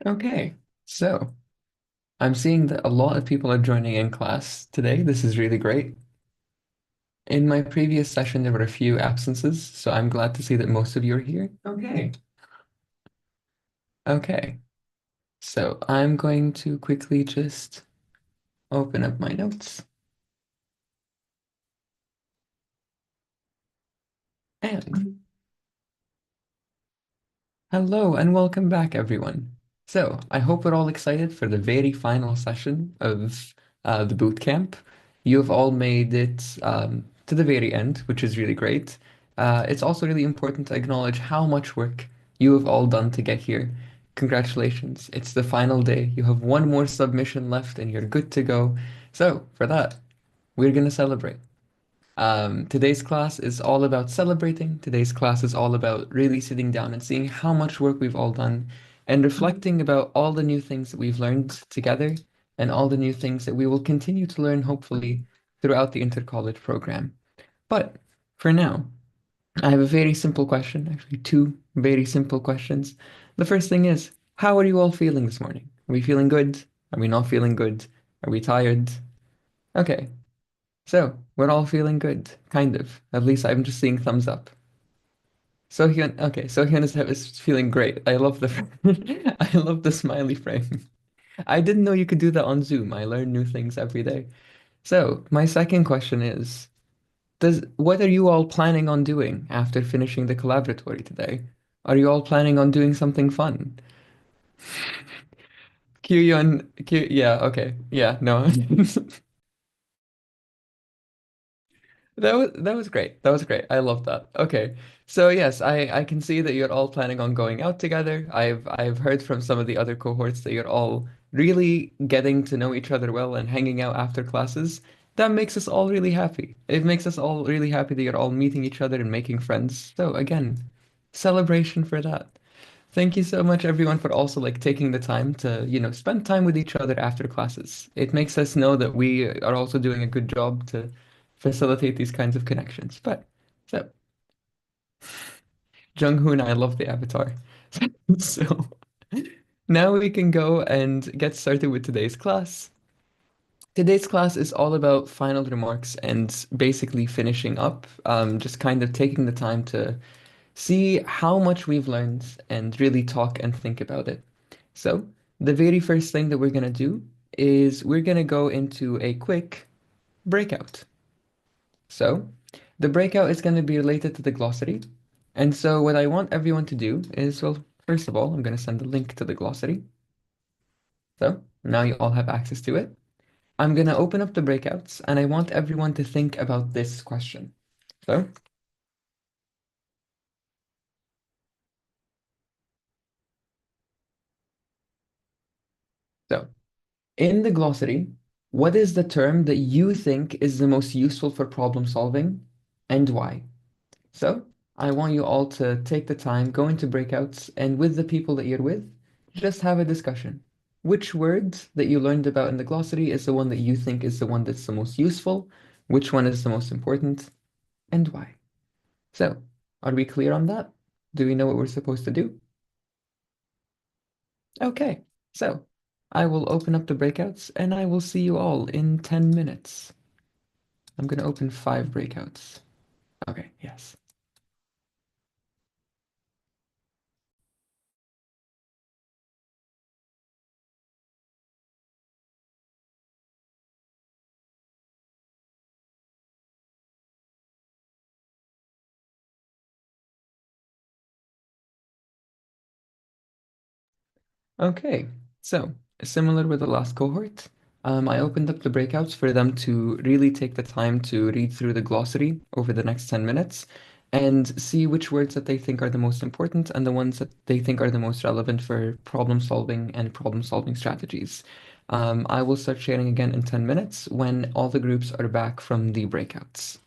Okay, so I'm seeing that a lot of people are joining in class today. This is really great. In my previous session, there were a few absences, so I'm glad to see that most of you are here. Okay, so I'm going to quickly just open up my notes. And hello and welcome back, everyone. So I hope we're all excited for the very final session of the boot camp. You've all made it to the very end, which is really great. It's also really important to acknowledge how much work you have all done to get here. Congratulations. It's the final day. You have one more submission left and you're good to go. So for that, we're going to celebrate. Today's class is all about celebrating. Today's class is all about really sitting down and seeing how much work we've all done and reflecting about all the new things that we've learned together and all the new things that we will continue to learn, hopefully, throughout the intercollege program. But for now, I have a very simple question, actually, two very simple questions. The first thing is, how are you all feeling this morning? Are we feeling good? Are we not feeling good? Are we tired? Okay, so we're all feeling good, kind of. At least I'm just seeing thumbs up. Sohyun, okay, Sohyun is feeling great. I love the I love the smiley frame. I didn't know you could do that on Zoom. I learn new things every day. So my second question is, does what are you all planning on doing after finishing the collaboratory today? Are you all planning on doing something fun? Yeah, okay, yeah, no. That was great. That was great. I love that. Okay. So yes, I can see that you're all planning on going out together. I've heard from some of the other cohorts that you're all really getting to know each other well and hanging out after classes. That makes us all really happy. It makes us all really happy that you're all meeting each other and making friends. So again, celebration for that. Thank you so much, everyone, for also like taking the time to, spend time with each other after classes. It makes us know that we are also doing a good job to facilitate these kinds of connections. But so Jung-hoon, I love the avatar. So now we can go and get started with today's class. Today's class is all about final remarks and basically finishing up, just kind of taking the time to see how much we've learned and really talk and think about it. So, the very first thing that we're going to do is we're going to go into a quick breakout. So, the breakout is going to be related to the glossary. And so, what I want everyone to do is, well, first of all, I'm going to send a link to the glossary. So, now you all have access to it. I'm going to open up the breakouts and I want everyone to think about this question. So, so in the glossary, what is the term that you think is the most useful for problem solving and why? So, I want you all to take the time, go into breakouts, and with the people that you're with, just have a discussion. Which word that you learned about in the glossary is the one that you think is the one that's the most useful? Which one is the most important? And why? So, are we clear on that? Do we know what we're supposed to do? Okay, so I will open up the breakouts and I will see you all in 10 minutes. I'm going to open 5 breakouts. Okay, yes. Okay, so similar with the last cohort, I opened up the breakouts for them to really take the time to read through the glossary over the next 10 minutes and see which words that they think are the most important and the ones that they think are the most relevant for problem solving and problem solving strategies. I will start sharing again in 10 minutes when all the groups are back from the breakouts.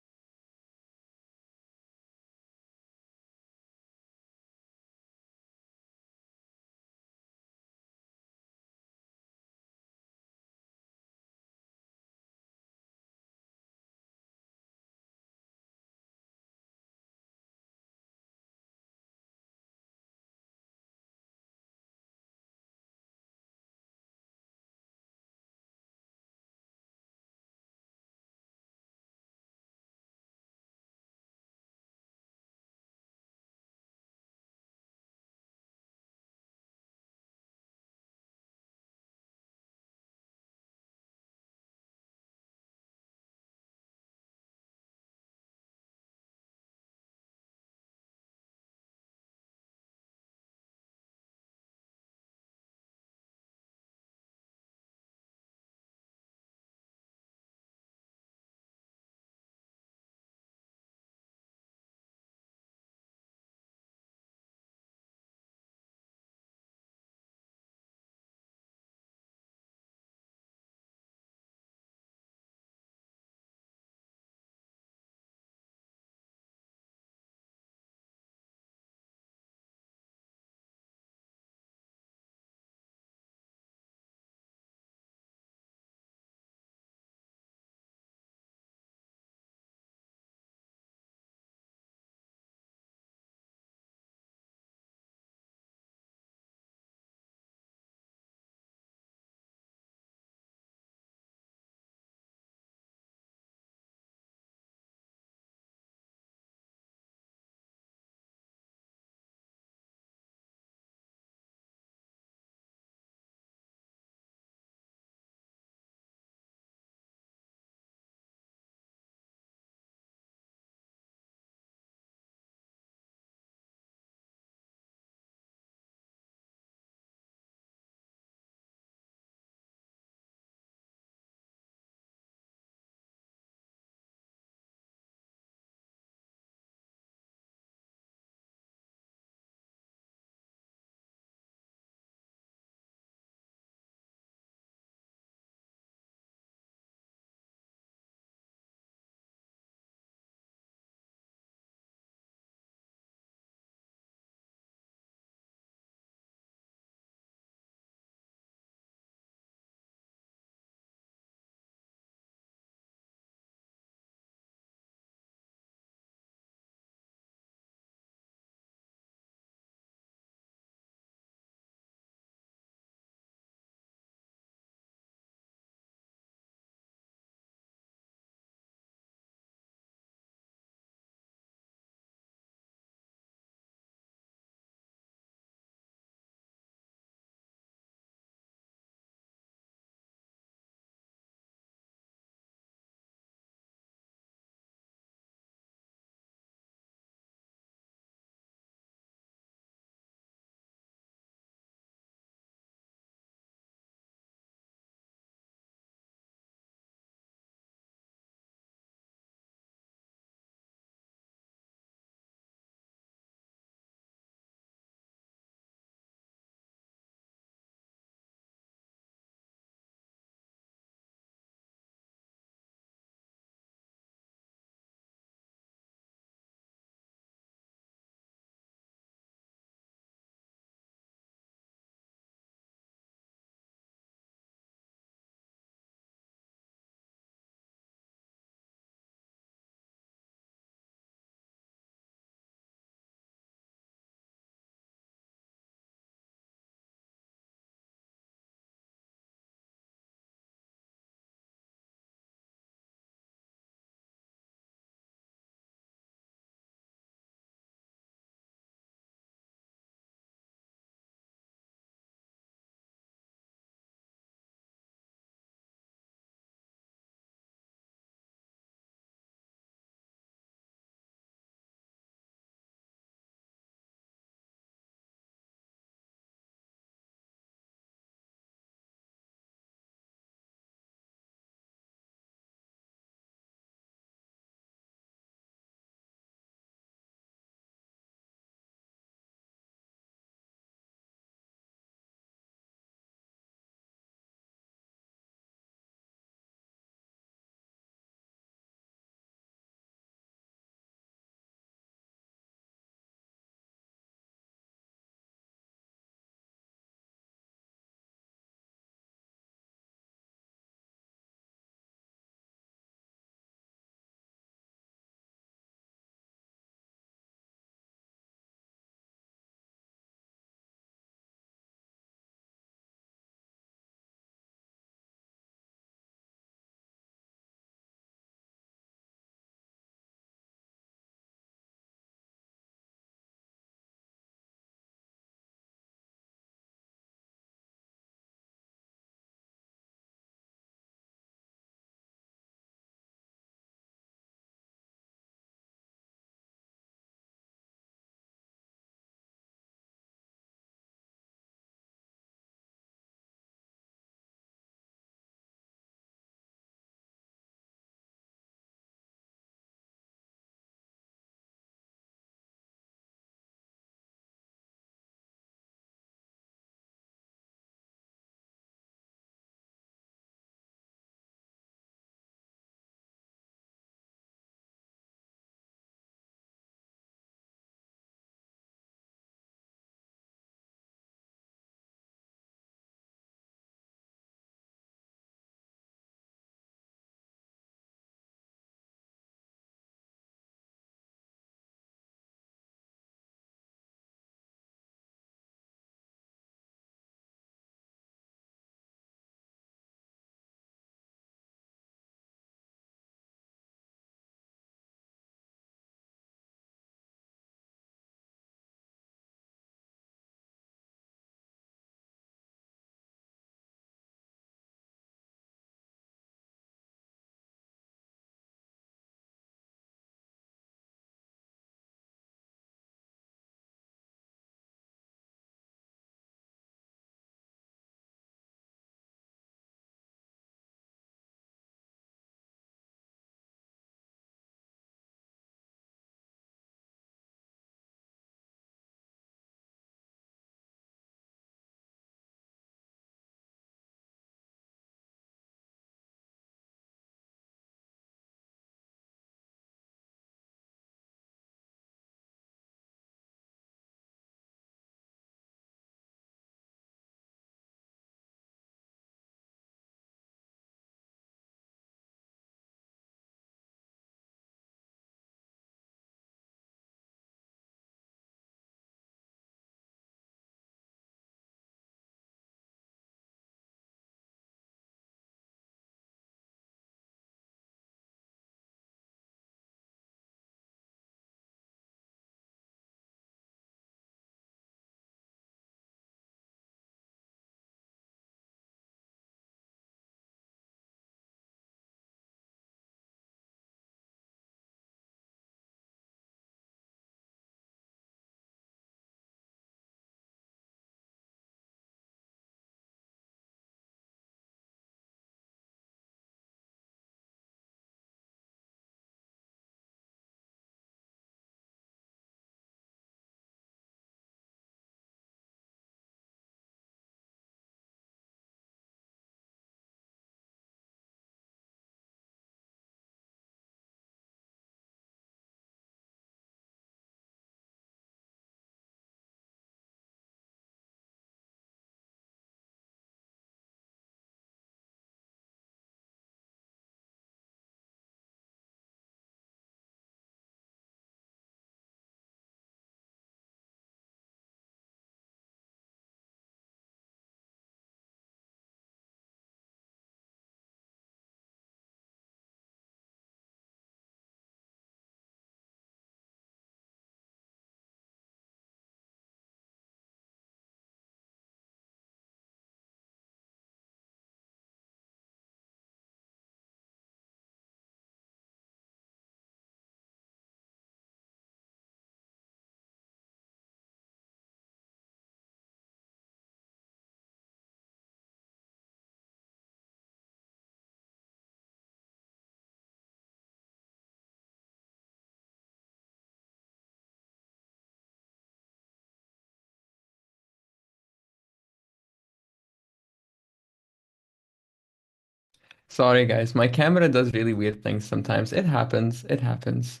Sorry, guys. My camera does really weird things sometimes. It happens. It happens.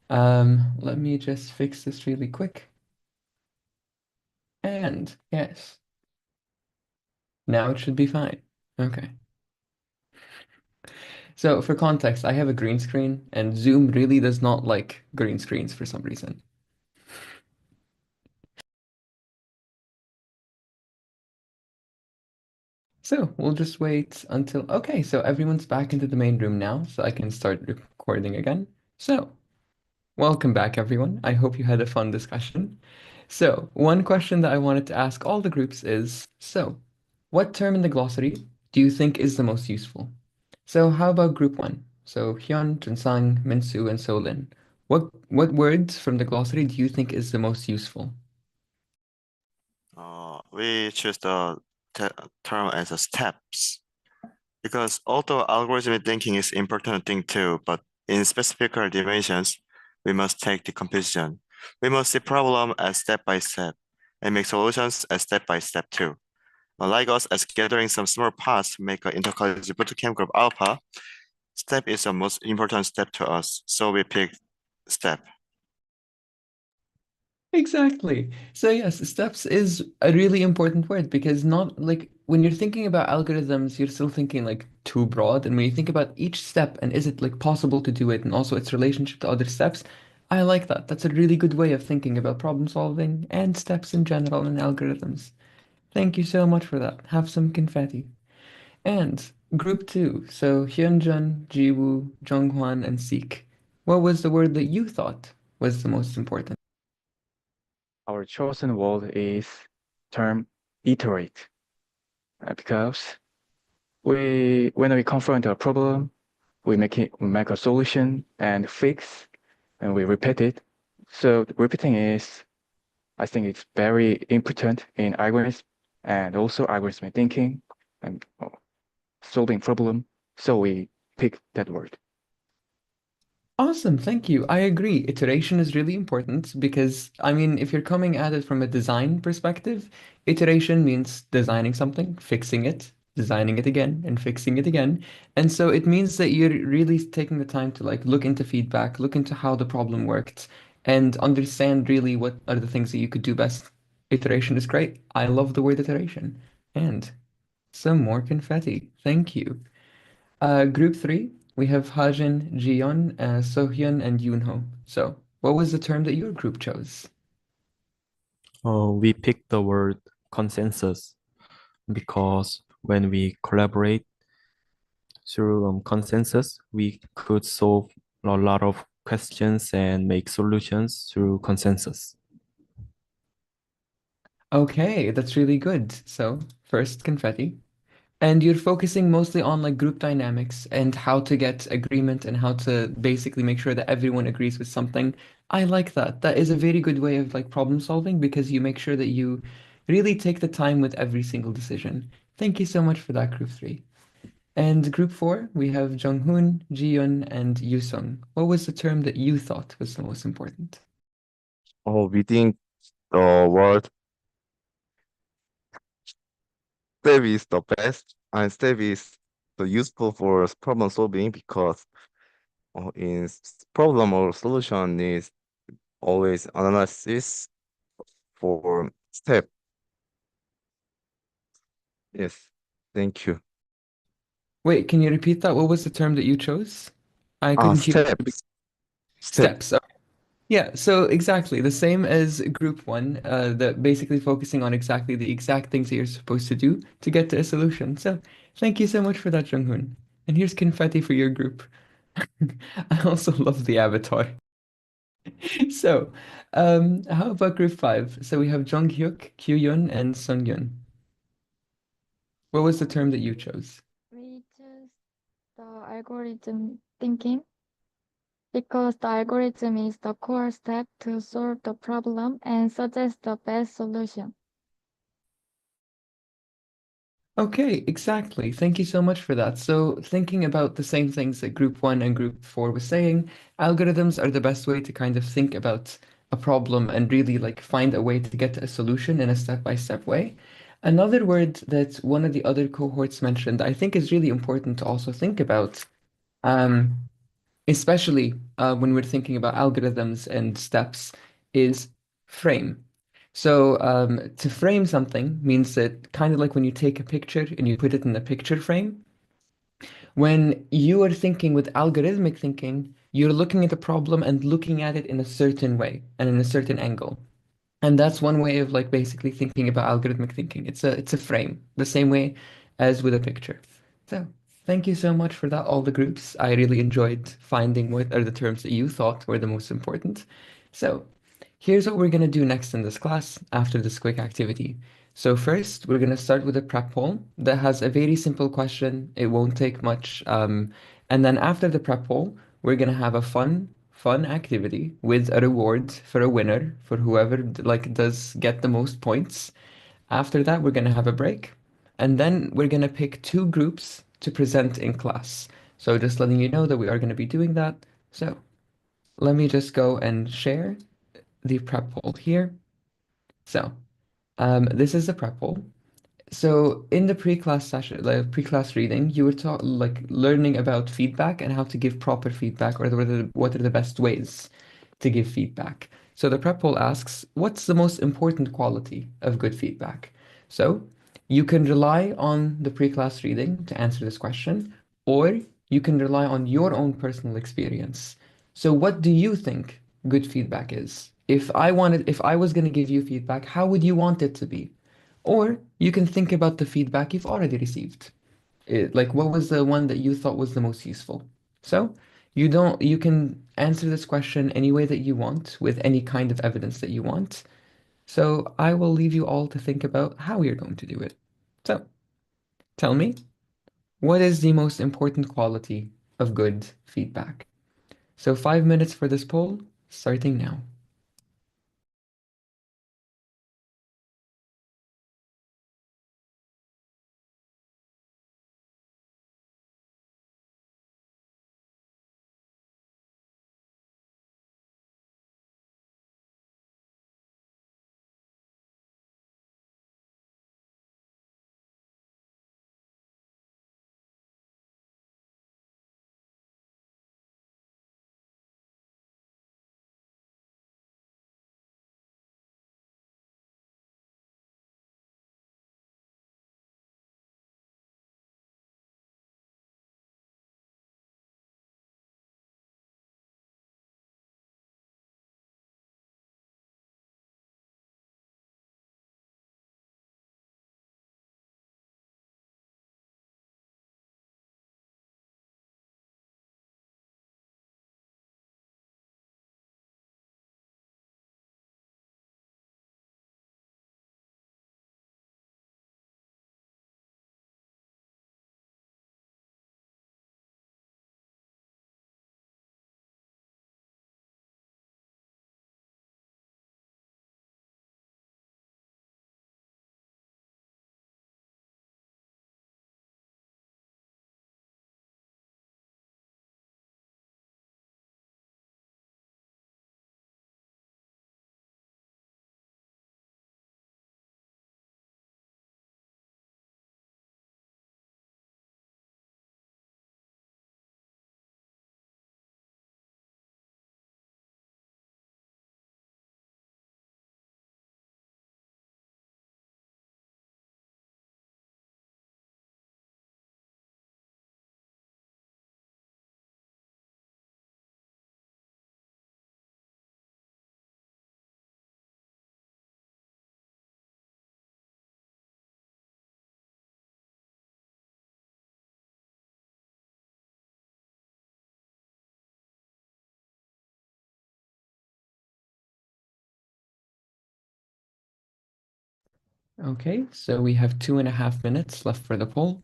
Let me just fix this really quick. And yes, now it should be fine. Okay. So for context, I have a green screen, and Zoom really does not like green screens for some reason. So we'll just wait until, okay, so everyone's back into the main room now, so I can start recording again. So welcome back, everyone. I hope you had a fun discussion. So, one question that I wanted to ask all the groups is, so, what term in the glossary do you think is the most useful? So, how about group one? So, Hyun, Junsang, Minsu, and Solin. What words from the glossary do you think is the most useful? We choose the term as a steps because although algorithmic thinking is important thing too, but in specific dimensions, we must take the composition. We must see problem as step by step and make solutions as step by step too. Like us as gathering some small parts to make an intercollege bootcamp group alpha, step is the most important step to us, so we pick step. Exactly. So yes, steps is a really important word because not like when you're thinking about algorithms, you're still thinking like too broad. And when you think about each step and is it like possible to do it and also its relationship to other steps, I like that. That's a really good way of thinking about problem solving and steps in general in algorithms. Thank you so much for that. Have some confetti. And group two. So Hyunjun, Jiwoo, Jonghwan, and Seek. What was the word that you thought was the most important? Our chosen word is term iterate because when we confront a problem, we make a solution and fix, and we repeat it. So repeating is, I think it's very important in algorithms and also algorithmic thinking and solving problem. So we pick that word. Awesome, thank you. I agree. Iteration is really important because, I mean, if you're coming at it from a design perspective, iteration means designing something, fixing it, designing it again, and fixing it again. And so it means that you're really taking the time to like look into feedback, look into how the problem worked, and understand really what are the things that you could do best. Iteration is great. I love the word iteration. And some more confetti. Thank you. Group three, we have Hajin, Jiyeon, Sohyun, and Yoonho. So, what was the term that your group chose? We picked the word consensus because when we collaborate through consensus, we could solve a lot of questions and make solutions through consensus. Okay, that's really good. So, first, confetti. And you're focusing mostly on like group dynamics and how to get agreement and how to basically make sure that everyone agrees with something. I like that. That is a very good way of like problem solving because you make sure that you really take the time with every single decision. Thank you so much for that, group three. And group four, we have Jonghoon, Jiyeon, and Yusung. What was the term that you thought was the most important? We think the word step is the best, and step is the useful for problem solving because problem or solution is always analysis for step. Yes, thank you. Wait, can you repeat that? What was the term that you chose? I couldn't hear the Steps. Step. steps. Yeah, so exactly the same as group one, that basically focusing on exactly the exact things that you're supposed to do to get to a solution. So thank you so much for that, Junghoon. And here's confetti for your group. I also love the avatar. So, how about group five? So we have Jonghyuk, Kyuyun, and Sungyun. What was the term that you chose? We choose the algorithm thinking because the algorithm is the core step to solve the problem and suggest the best solution. Okay, exactly. Thank you so much for that. So, thinking about the same things that group one and group four was saying, algorithms are the best way to kind of think about a problem and really like find a way to get to a solution in a step-by-step way. Another word that one of the other cohorts mentioned, I think is really important to also think about, um, especially when we're thinking about algorithms and steps, is frame. So to frame something means that kind of like when you take a picture and you put it in a picture frame, when you are thinking with algorithmic thinking, you're looking at a problem and looking at it in a certain way and in a certain angle. And that's one way of like basically thinking about algorithmic thinking. It's a frame, the same way as with a picture. So thank you so much for that, all the groups. I really enjoyed finding what are the terms that you thought were the most important. So here's what we're gonna do next in this class after this quick activity. So first, we're gonna start with a prep poll that has a very simple question. It won't take much. And then after the prep poll, we're gonna have a fun activity with a reward for a winner for whoever like does get the most points. After that, we're gonna have a break, and then we're gonna pick two groups to present in class. So just letting you know that we are gonna be doing that. So let me just go and share the prep poll here. So this is the prep poll. So in the pre-class session, like pre-class reading, you were taught like learning about feedback and how to give proper feedback, or what are the best ways to give feedback. So the prep poll asks, what's the most important quality of good feedback? So you can rely on the pre-class reading to answer this question, or you can rely on your own personal experience. So what do you think good feedback is? If I was going to give you feedback, how would you want it to be? Or you can think about the feedback you've already received. Like what was the one that you thought was the most useful? So you can answer this question any way that you want with any kind of evidence that you want. So I will leave you all to think about how you're going to do it. So tell me, what is the most important quality of good feedback? So 5 minutes for this poll, starting now. Okay, so we have 2.5 minutes left for the poll.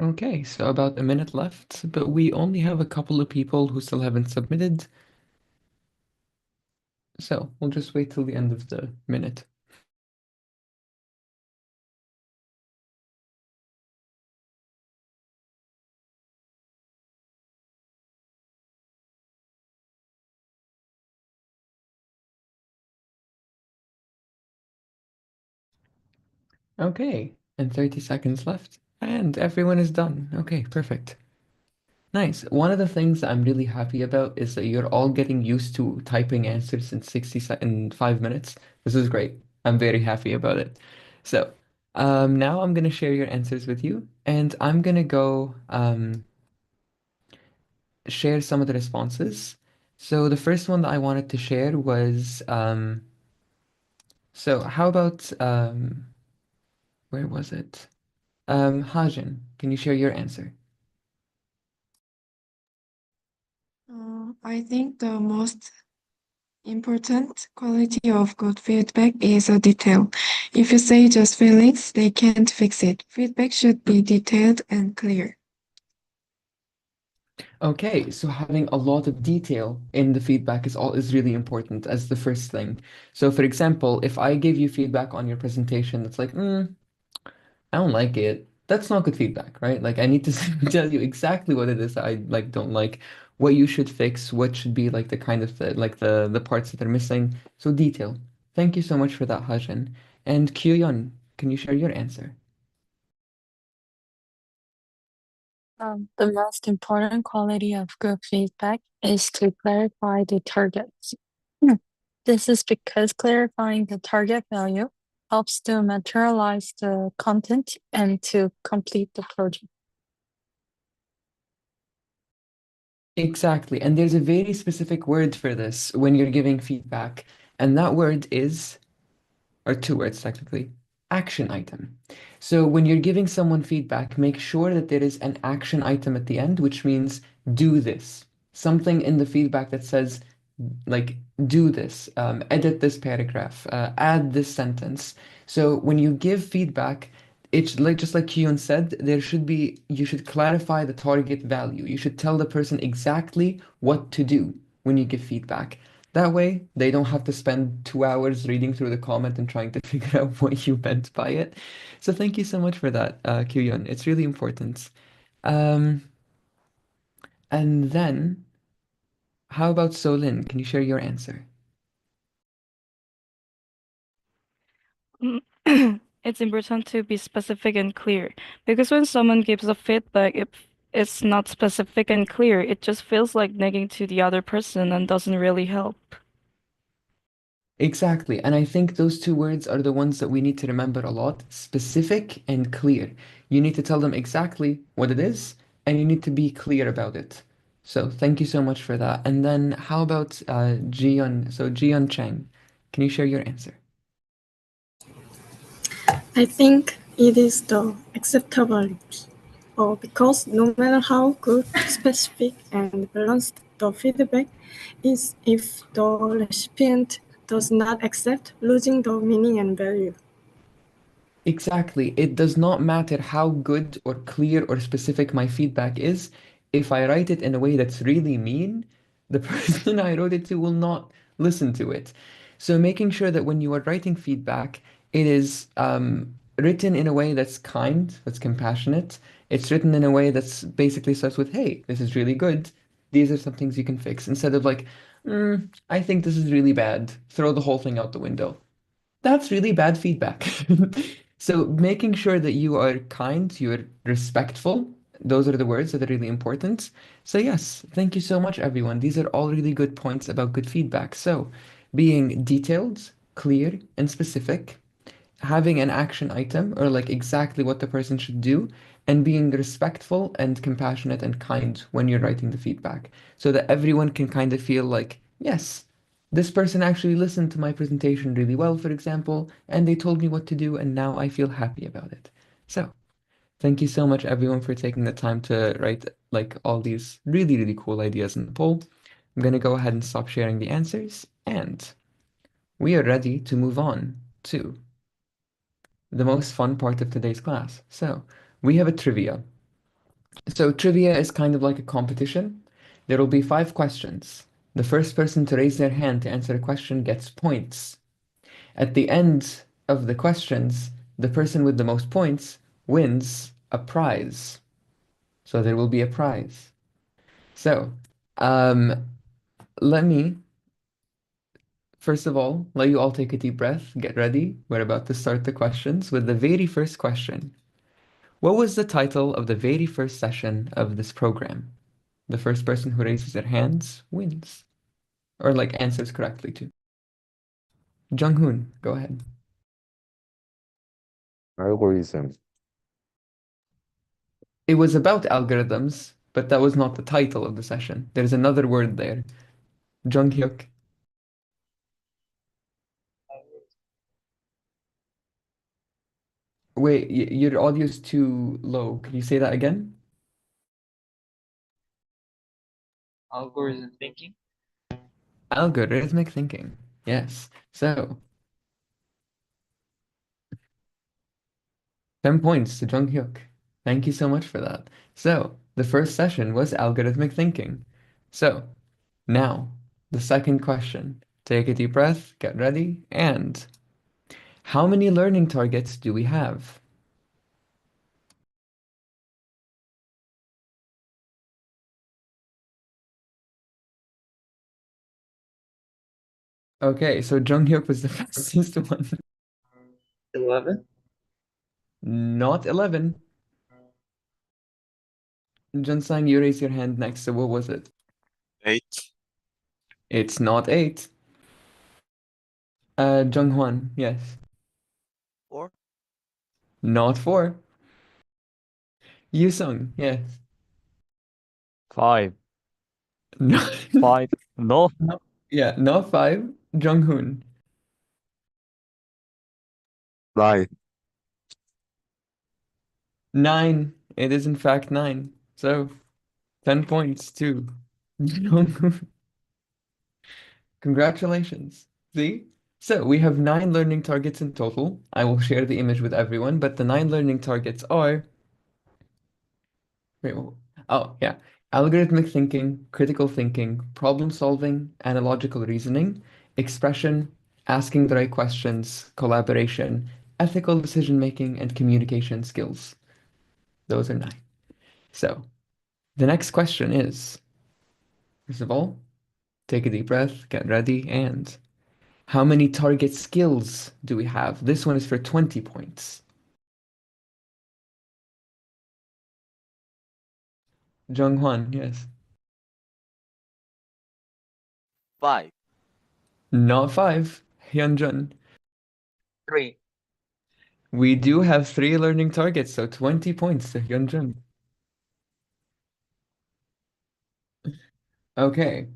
Okay, so about a minute left, but we only have a couple of people who still haven't submitted, so we'll just wait till the end of the minute. Okay, and 30 seconds left, and everyone is done. Okay, perfect. Nice. One of the things I'm really happy about is that you're all getting used to typing answers in 5 minutes. This is great. I'm very happy about it. So, now I'm gonna share your answers with you, and I'm gonna go share some of the responses. So the first one that I wanted to share was so how about where was it? Hajin, can you share your answer? I think the most important quality of good feedback is a detail. If you say just feelings, they can't fix it. Feedback should be detailed and clear. Okay, so having a lot of detail in the feedback is really important as the first thing. So for example, if I give you feedback on your presentation, it's like, I don't like it. That's not good feedback, right? Like I need to tell you exactly what it is that I like don't like, what you should fix, what should be like the kind of the parts that are missing. So detail. Thank you so much for that, Hajin. And Kyuyeon, can you share your answer? The most important quality of good feedback is to clarify the targets. This is because clarifying the target value helps to materialize the content and to complete the project. Exactly. And there's a very specific word for this when you're giving feedback, and that word is or two words technically, action item. So when you're giving someone feedback, make sure that there is an action item at the end, which means do this. Something in the feedback that says, like, do this, edit this paragraph, add this sentence. So when you give feedback, it's like just like Kyun said, you should clarify the target value. You should tell the person exactly what to do when you give feedback. That way, they don't have to spend 2 hours reading through the comment and trying to figure out what you meant by it. So thank you so much for that, Kyun. It's really important. Um, and then, how about Solin? Can you share your answer? It's important to be specific and clear because when someone gives a feedback, if it's not specific and clear, it just feels like nagging to the other person and doesn't really help. Exactly. And I think those two words are the ones that we need to remember a lot, specific and clear. You need to tell them exactly what it is, and you need to be clear about it. So thank you so much for that. And then how about Jion? So Jion Chang, can you share your answer? I think it is the acceptability, because no matter how good, specific, and balanced the feedback is, if the recipient does not accept, losing the meaning and value. Exactly. It does not matter how good or clear or specific my feedback is. If I write it in a way that's really mean, the person I wrote it to will not listen to it. So making sure that when you are writing feedback, it is written in a way that's kind, that's compassionate. It's written in a way that's basically starts with, hey, this is really good. These are some things you can fix. Instead of like, I think this is really bad. Throw the whole thing out the window. That's really bad feedback. So making sure that you are kind, you're respectful, those are the words that are really important. So yes, thank you so much, everyone. These are all really good points about good feedback. So being detailed, clear, and specific, having an action item or like exactly what the person should do, and being respectful and compassionate and kind when you're writing the feedback, so that everyone can kind of feel like, yes, this person actually listened to my presentation really well, for example, and they told me what to do, and now I feel happy about it. So, thank you so much, everyone, for taking the time to write like all these really, really cool ideas in the poll. I'm gonna go ahead and stop sharing the answers, and we are ready to move on to the most fun part of today's class. So, we have a trivia. So trivia is kind of like a competition. There will be 5 questions. The first person to raise their hand to answer a question gets points. At the end of the questions, the person with the most points wins a prize. So there will be a prize. So, um, let me, first of all, let you all take a deep breath, get ready. We're about to start the questions with the very first question. What was the title of the very first session of this program? The first person who raises their hands wins. Or like answers correctly too. Jung-hoon, go ahead. Algorithm. It was about algorithms, but that was not the title of the session. There's another word there. Jung-hyuk. Wait, your audio is too low. Can you say that again? Algorithm thinking. Algorithmic thinking. Yes. So, 10 points to Jung-hyuk. Thank you so much for that. So, the first session was algorithmic thinking. So, now, the second question. Take a deep breath, get ready, and how many learning targets do we have? Okay, so Jung-hyuk was the fastest one. 11. Not 11. Junsang, you raise your hand next, so what was it? 8. It's not 8. Jung-hwan, yes. 4. Not 4. Yu-sung, yes. 5. No, 5. No. no, yeah, not 5. Jung-hoon. 9. 9. It is in fact 9. So 10 points to Jung-hoon. Congratulations. See? So we have 9 learning targets in total. I will share the image with everyone, but the 9 learning targets are wait, oh yeah. Algorithmic thinking, critical thinking, problem solving, analogical reasoning, expression, asking the right questions, collaboration, ethical decision making, and communication skills. Those are 9. So the next question is, first of all, take a deep breath, get ready, and how many target skills do we have? This one is for 20 points. Jung-hwan, yes. 5. Not 5. Hyunjun. 3. We do have 3 learning targets, so 20 points to Hyunjun. Okay.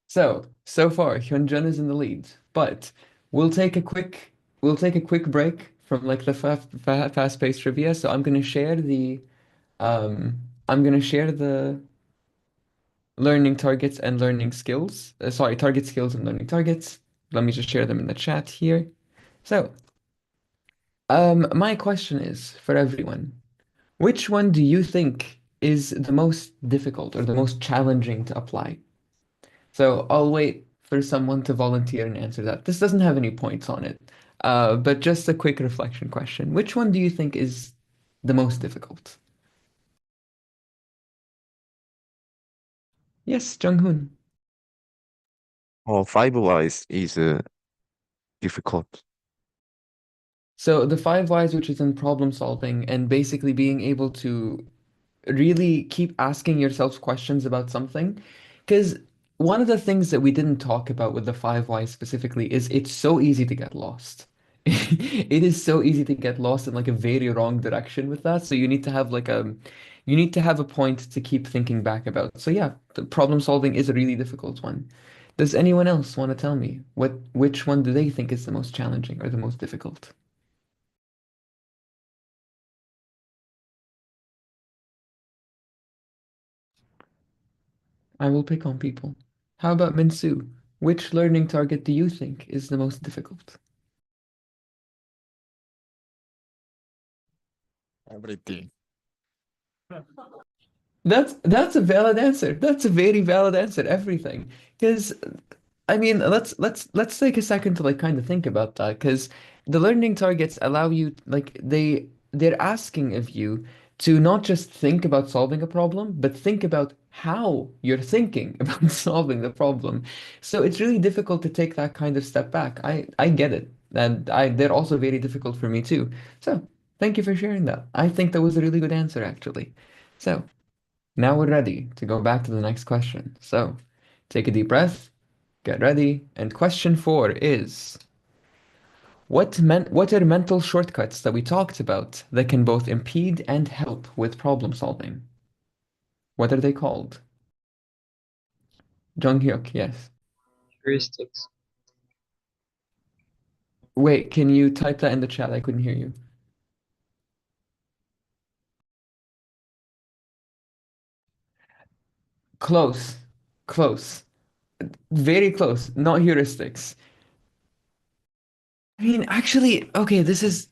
So far, Hyunjun is in the lead, but we'll take a quick break from like the fast-paced trivia. So I'm gonna share the learning targets and learning skills. Sorry, target skills and learning targets. Let me just share them in the chat here. So, my question is for everyone, which one do you think is the most difficult or the most challenging to apply? So I'll wait for someone to volunteer and answer that. This doesn't have any points on it, but just a quick reflection question. Which one do you think is the most difficult? Yes, Jung-hoon. Oh, 5 wise is difficult. So the 5 whys, which is in problem solving and basically being able to really keep asking yourselves questions about something. Because one of the things that we didn't talk about with the 5 whys specifically is it's so easy to get lost. It is so easy to get lost in like a very wrong direction with that. So you need to have a point to keep thinking back about. So yeah, the problem solving is a really difficult one. Does anyone else want to tell me which one do they think is the most challenging or the most difficult? I will pick on people. How about Minsu? Which learning target do you think is the most difficult? Everything. That's a valid answer. That's a very valid answer. Everything. Because I mean, let's take a second to like kind of think about that because the learning targets allow you like they're asking of you to not just think about solving a problem, but think about how you're thinking about solving the problem. So it's really difficult to take that kind of step back. I get it. And I they're also very difficult for me too. So thank you for sharing that. I think that was a really good answer actually. So now we're ready to go back to the next question. So take a deep breath. Get ready. And question four is what are mental shortcuts that we talked about that can both impede and help with problem solving? What are they called? Jung Hyuk, yes. Heuristics. Wait, can you type that in the chat? I couldn't hear you. Close. Close. Very close. Not heuristics. I mean, actually, okay, this is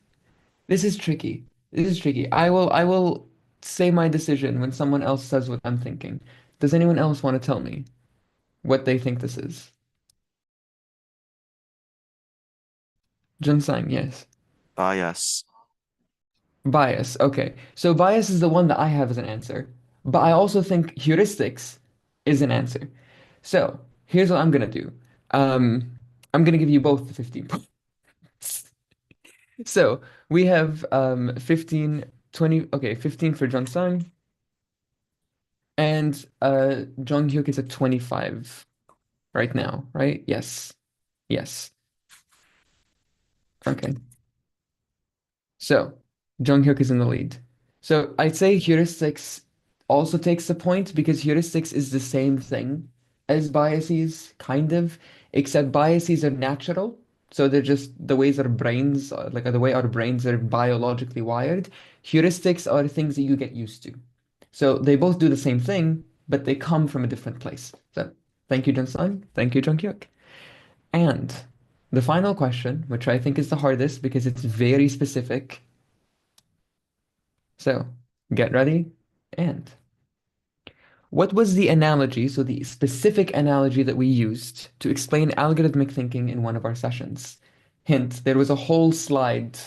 tricky. This is tricky. I will say my decision when someone else says what I'm thinking. Does anyone else want to tell me what they think this is? Ginseng, yes. Bias. Bias. Okay. So bias is the one that I have as an answer. But I also think heuristics is an answer. So here's what I'm gonna do. Um, I'm gonna give you both the 15 points. So we have 15, 20, okay, 15 for Ginseng, and Jung Hyuk is at 25 right now, right? Yes. Yes. Okay. So, Jung Hyuk is in the lead. So, I'd say heuristics also takes the point because heuristics is the same thing as biases, kind of, except biases are natural. So they're just the ways our brains, like the way our brains are biologically wired. Heuristics are things that you get used to. So they both do the same thing, but they come from a different place. So thank you, Jung Sun. Thank you, Jung Hyuk. And the final question, which I think is the hardest because it's very specific. So get ready. And what was the analogy, so the specific analogy that we used to explain algorithmic thinking in one of our sessions? Hint, there was a whole slide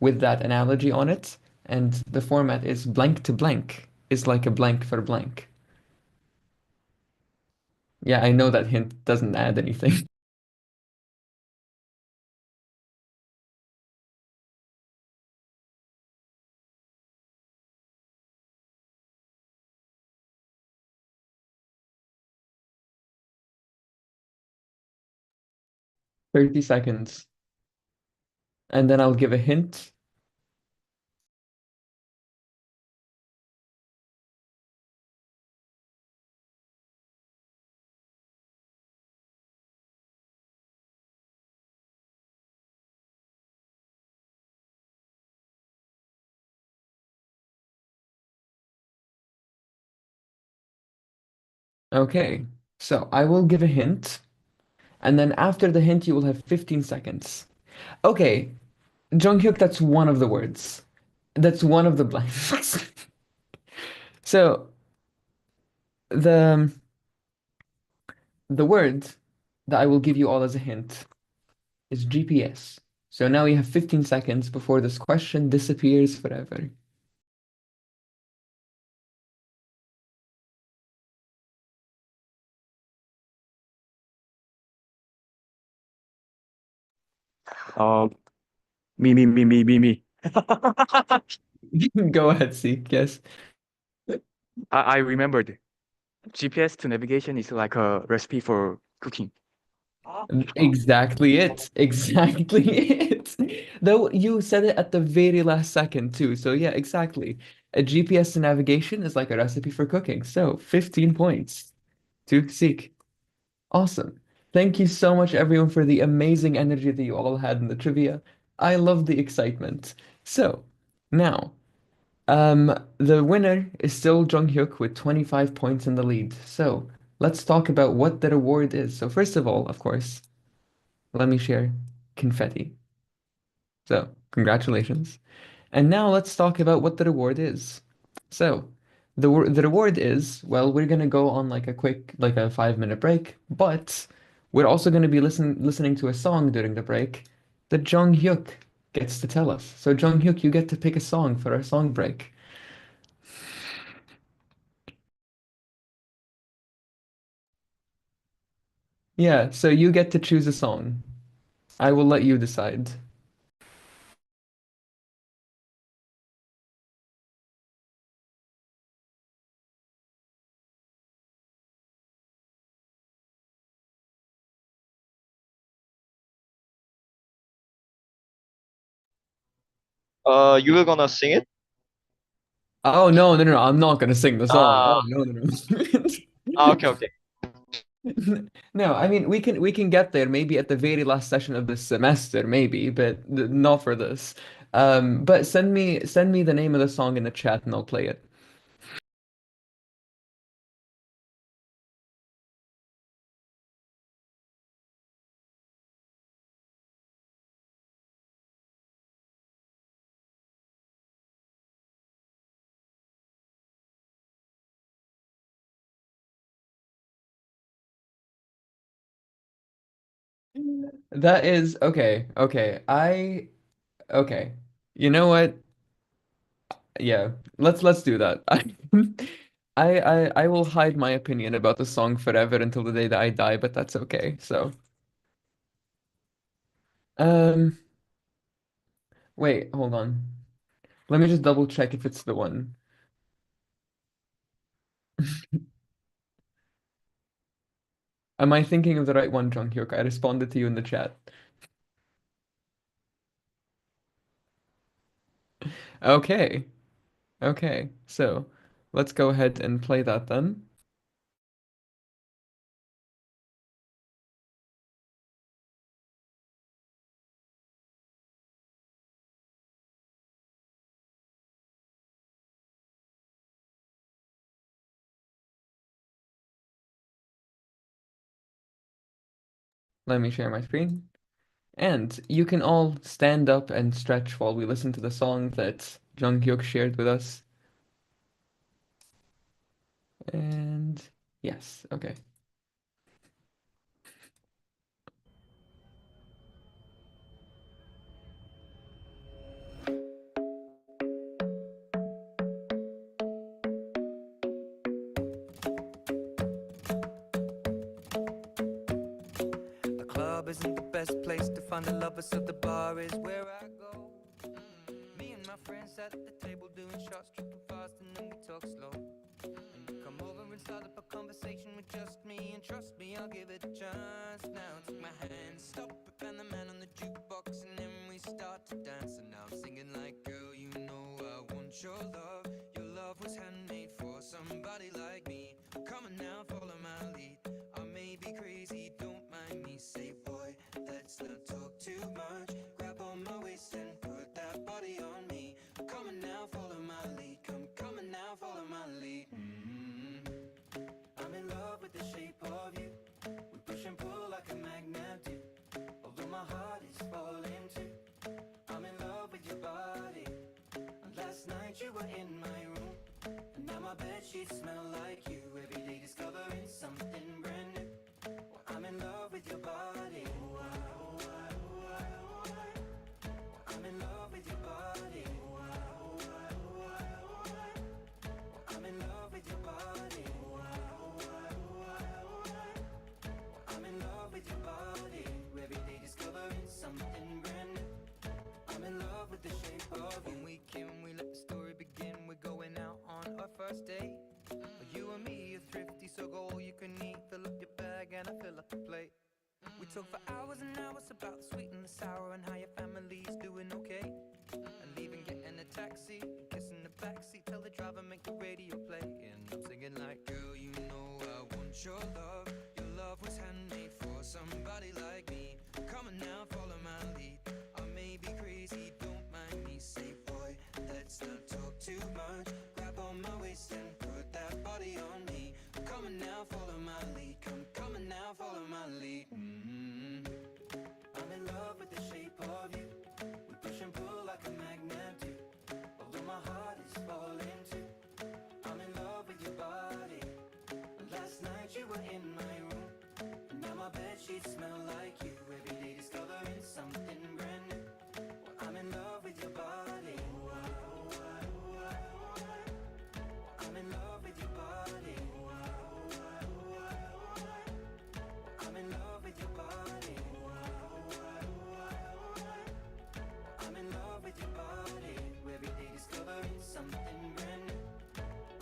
with that analogy on it, and the format is blank to blank is like a blank for blank. Yeah, I know that hint doesn't add anything. 30 seconds. And then I'll give a hint. Okay, so I will give a hint, and then after the hint, you will have 15 seconds. Okay, Junghyuk, that's one of the words. That's one of the blanks. So the the word that I will give you all as a hint is GPS. So now you have 15 seconds before this question disappears forever. Uh, me. Go ahead, Seek. Yes. I remembered. GPS to navigation is like a recipe for cooking. Exactly it. Exactly it. Though you said it at the very last second too. So yeah, exactly. A GPS to navigation is like a recipe for cooking. So 15 points to Seek. Awesome. Thank you so much, everyone, for the amazing energy that you all had in the trivia. I love the excitement. So now, the winner is still Jung Hyuk with 25 points in the lead. So let's talk about what the reward is. So first of all, of course, let me share confetti. So congratulations. And now let's talk about what the reward is. So the reward is, well, we're gonna go on like a quick, like a 5 minute break, but we're also gonna be listening to a song during the break that Jung Hyuk gets to tell us. So Jung Hyuk, you get to pick a song for our song break. Yeah, so you get to choose a song. I will let you decide. You were gonna sing it? Oh no, no, no, I'm not gonna sing the song. Ah, Oh no, no, no. okay, okay. No, I mean we can get there maybe at the very last session of this semester, maybe, but not for this. But send me the name of the song in the chat and I'll play it. That is okay, okay. Okay. You know what? Yeah, let's do that. I will hide my opinion about the song forever until the day that I die, but that's okay. So, um, wait, hold on. Let me just double check if it's the one. Am I thinking of the right one, Junghyuk? I responded to you in the chat. Okay. Okay. So, let's go ahead and play that then. Let me share my screen. And you can all stand up and stretch while we listen to the song that Junghyuk shared with us. And yes, okay. The club isn't the best place to find the lovers, so the bar is where I go. Me and my friends at the table doing shots, tripping fast, and then we talk slow. And you come over and start up a conversation with just me, and trust me, I'll give it a chance. Now take my hand, stop it, and the man on the jukebox, and then we start to dance. And now I'm singing like, girl, you know I want your love. Your love was handmade for somebody like me. Come on now, follow my lead. I may be crazy, don't mind me. Say, boy, let's not talk too much. Grab on my waist and put that body on me. Come on now, follow my lead. Come on now, follow my lead. I'm in love with the shape of you. We push and pull like a magnet do. Although my heart is falling too. I'm in love with your body. And last night you were in my room. And now my bedsheets smell like you. Every day discovering something brand new. Well, I'm in love with your body. I'm in love with your body. I'm in love with your body. I'm in love with your body. Every day discovering something brand new. I'm in love with the shape of you. When we came, we let the story begin. We're going out on our first date. You and me are thrifty, so go all you can eat. Fill up your bag and I fill up the plate. We talk for hours and hours about the sweet and the sour and how your family's doing okay. And leaving, getting a taxi, kissing the backseat, tell the driver make the radio play. And I'm singing like, girl, you know I want your love. Your love was handmade for somebody like me. Come on now, follow my lead. I may be crazy, don't mind me. Say, boy, let's not talk too much. Grab on my waist and put that body on me. Come on now, follow my lead. Come on now, follow my lead. I'm in love with the shape of you. We push and pull like a magnet do. Although my heart is falling too. I'm in love sheets smell like you. Every day discovering something brand new. Well, I'm in love with your body. I'm in love with your body. I'm in love with your body. I'm in love with your body. Every day discovering something brand new.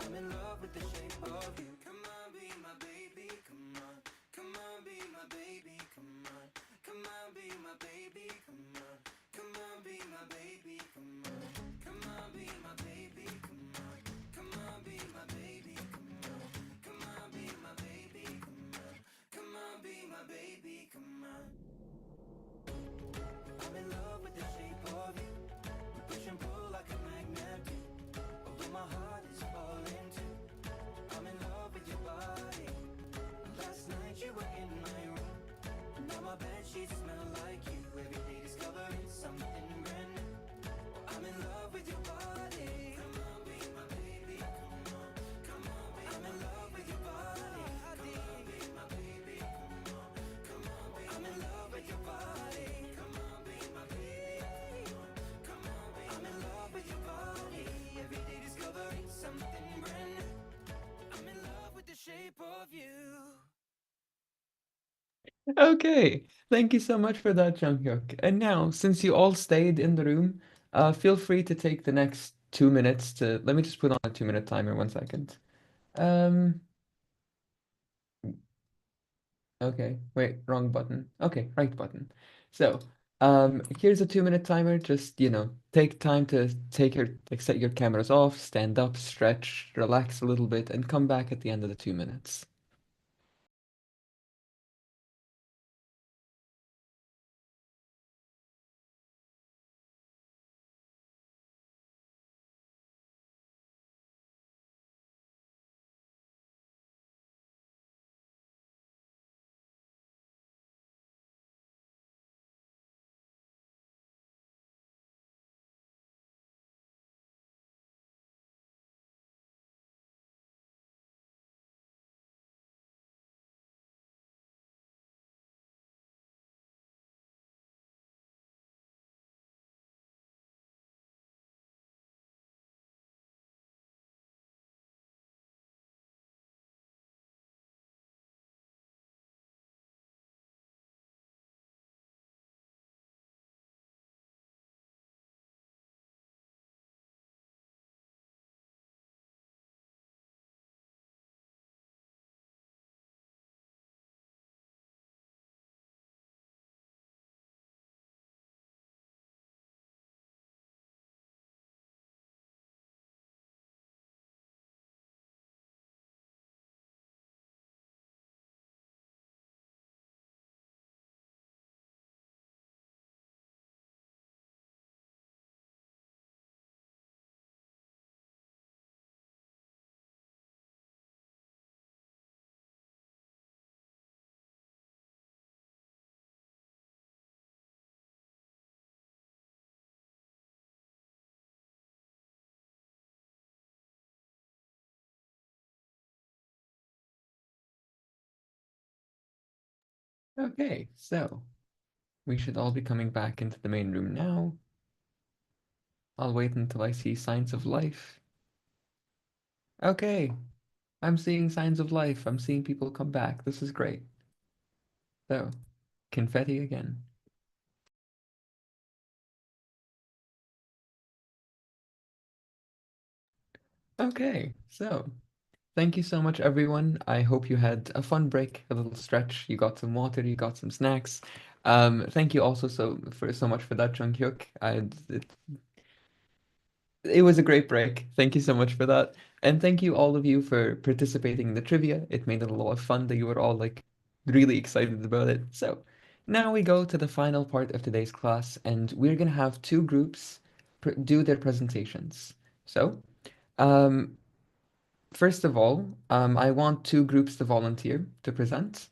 I'm in love with the shape of you. Come on, be my baby, come on. Come on, be my baby, come on. Come on, be my baby, come on. Come on, be my baby, come on. Come on, be my baby, come on. Come on, be my baby, come on. Come on, be my baby, come on. Come on, be my baby, come on. I'm in love with the shape of you. We push and pull like a magnet do. Although my heart is falling too. I'm in love with your body. Last night you were in my room. Now my bed sheets smell like you. Every day discovering something brand new. I'm in love with your body. Come on, be my baby. Come on, come on, be I'm in love with your body. Come on, be my baby. Come on, come on, be I'm in love with your body. Come on, be my baby. Come on, be I'm in love with your body. Every day discovering something brand new. I'm in love with the shape of you. Okay, thank you so much for that, Jungkook. And now, since you all stayed in the room, feel free to take the next 2 minutes to. Let me just put on a 2 minute timer. 1 second. Um. Okay. Wait. Wrong button. Okay. Right button. So, here's a 2 minute timer. Just take time to set your cameras off, stand up, stretch, relax a little bit, and come back at the end of the 2 minutes. Okay, so we should all be coming back into the main room now. I'll wait until I see signs of life. Okay, I'm seeing signs of life. I'm seeing people come back. This is great. So, confetti again. Okay, so thank you so much, everyone. I hope you had a fun break, a little stretch. You got some water, you got some snacks. Thank you also so much for that, Junghyuk. It was a great break. Thank you so much for that. And thank you all of you for participating in the trivia. It made it a lot of fun that you were all like really excited about it. So now we go to the final part of today's class, and we're gonna have two groups do their presentations. So, um, first of all, I want two groups to volunteer to present.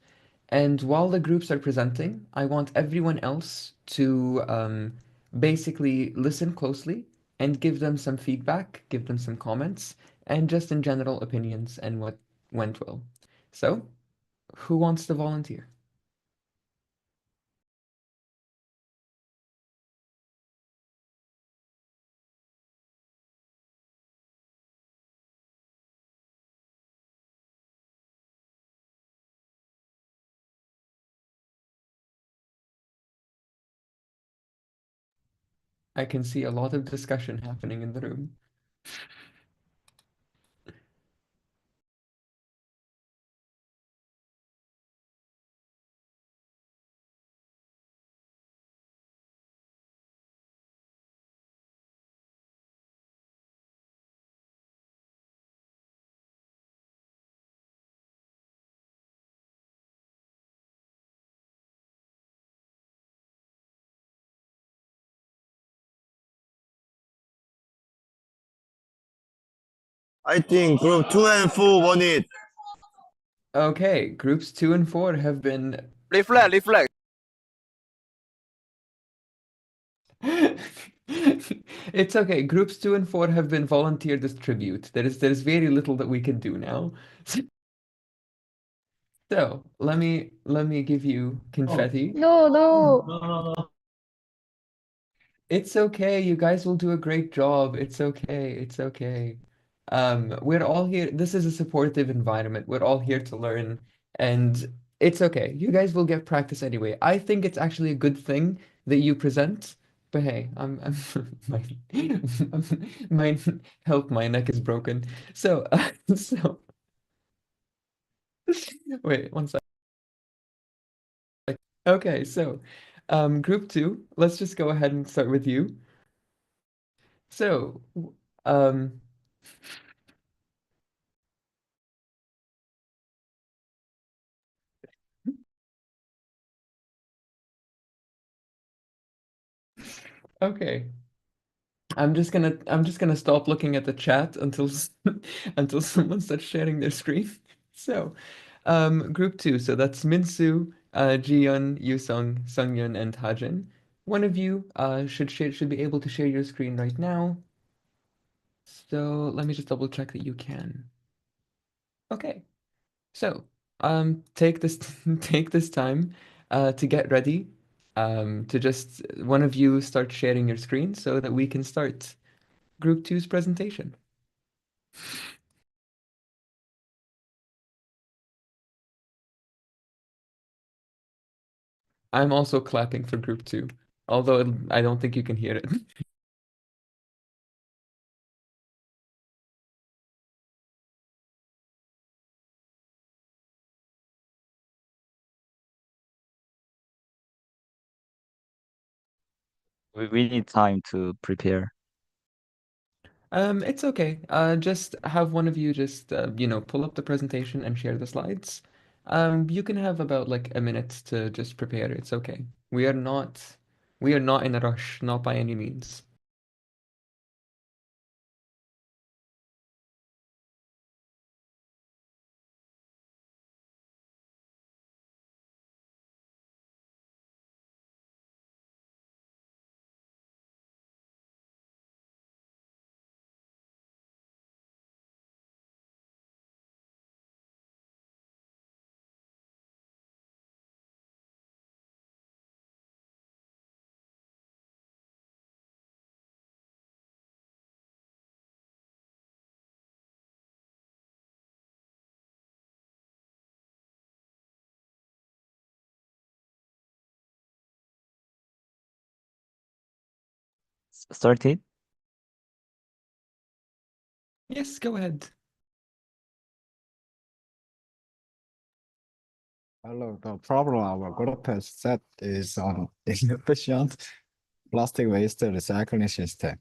And while the groups are presenting, I want everyone else to basically listen closely and give them some feedback, give them some comments, and just in general opinions and what went well. So, who wants to volunteer? I can see a lot of discussion happening in the room. I think group 2 and 4 won it. Okay, groups 2 and 4 have been Reflect. It's okay. Groups 2 and 4 have been volunteered as tribute. There is very little that we can do now. So let me give you confetti. No. It's okay. You guys will do a great job. It's okay. It's okay. We're all here. This is a supportive environment. We're all here to learn, and it's okay. You guys will get practice anyway. I think it's actually a good thing that you present. But hey, I'm my my help. My neck is broken. So so wait one sec. Okay, so group 2. Let's just go ahead and start with you. So um. Okay. I'm just gonna stop looking at the chat until until someone starts sharing their screen. So, group 2. So that's Minsu, Jiyeon, Yusung, Sungyun, and Hajin. One of you should be able to share your screen right now. So let me just double check that you can. Okay. So, take this take this time to get ready. To just one of you start sharing your screen so that we can start Group 2's presentation. I'm also clapping for Group 2, although I don't think you can hear it. We need time to prepare. It's okay. Just have one of you just pull up the presentation and share the slides. You can have about like a minute to just prepare. It's okay. We are not in a rush, not by any means. Started? Yes, go ahead. Hello, the problem our group has set is on inefficient plastic waste recycling system.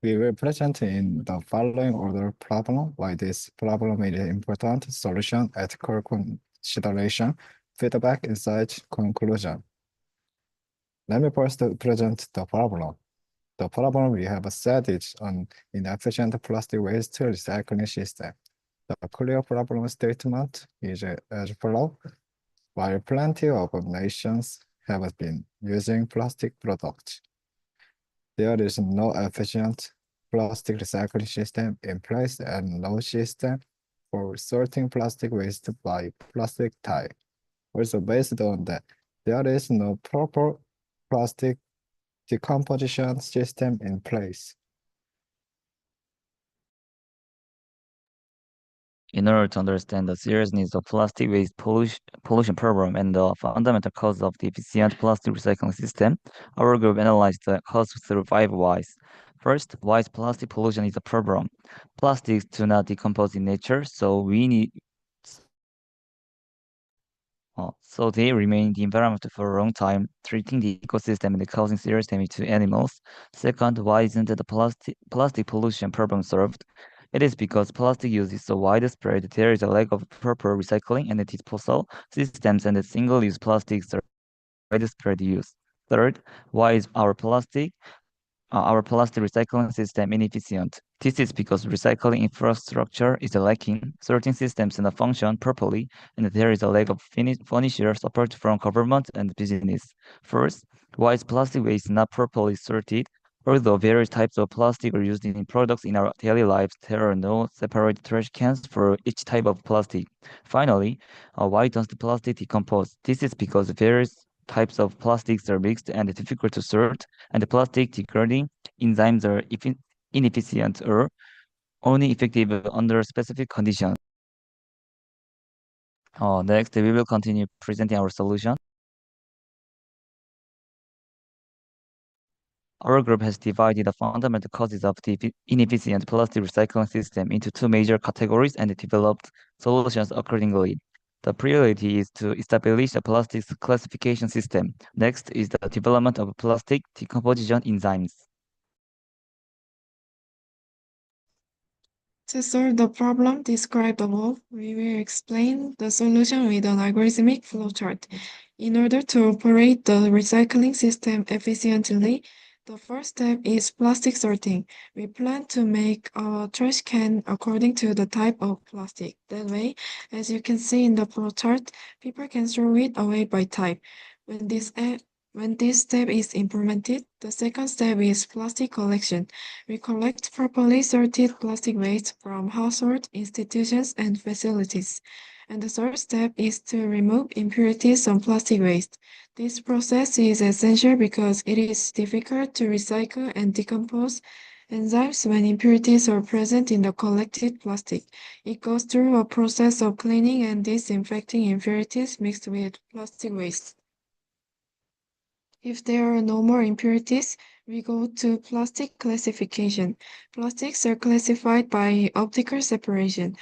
We will present in the following order problem why this problem is an important solution, ethical consideration, feedback, insight, conclusion. Let me first present the problem. The problem we have set is an inefficient plastic waste recycling system. The clear problem statement is as follows. While plenty of nations have been using plastic products, there is no efficient plastic recycling system in place and no system for sorting plastic waste by plastic type. Also, based on that, there is no proper plastic decomposition system in place. In order to understand the seriousness of plastic waste pollution problem and the fundamental cause of the efficient plastic recycling system, our group analyzed the cause through 5 whys. First, why is plastic pollution is a problem? Plastics do not decompose in nature, so they remain in the environment for a long time, treating the ecosystem and causing serious damage to animals. Second, why isn't the plastic pollution problem solved? It is because plastic use is so widespread, there is a lack of proper recycling and disposal systems, and single-use plastics are widespread use. Third, why is our plastic recycling system inefficient? This is because recycling infrastructure is lacking, certain systems do not function properly, and there is a lack of financial support from government and business. First, why is plastic waste not properly sorted? Although various types of plastic are used in products in our daily lives, there are no separate trash cans for each type of plastic. Finally, why does the plastic decompose? This is because various types of plastics are mixed and difficult to sort, and the plastic degrading enzymes are inefficient or only effective under specific conditions. Next, we will continue presenting our solution. Our group has divided the fundamental causes of the inefficient plastic recycling system into two major categories and developed solutions accordingly. The priority is to establish a plastics classification system. Next is the development of plastic decomposition enzymes. To solve the problem described above, we will explain the solution with an algorithmic flowchart. In order to operate the recycling system efficiently, the first step is plastic sorting. We plan to make a trash can according to the type of plastic. That way, as you can see in the flowchart, people can throw it away by type. When this step is implemented, the second step is plastic collection. We collect properly sorted plastic waste from household, institutions, and facilities. And the third step is to remove impurities from plastic waste. This process is essential because it is difficult to recycle and decompose enzymes when impurities are present in the collected plastic. It goes through a process of cleaning and disinfecting impurities mixed with plastic waste. If there are no more impurities, we go to plastic classification. Plastics are classified by optical separation.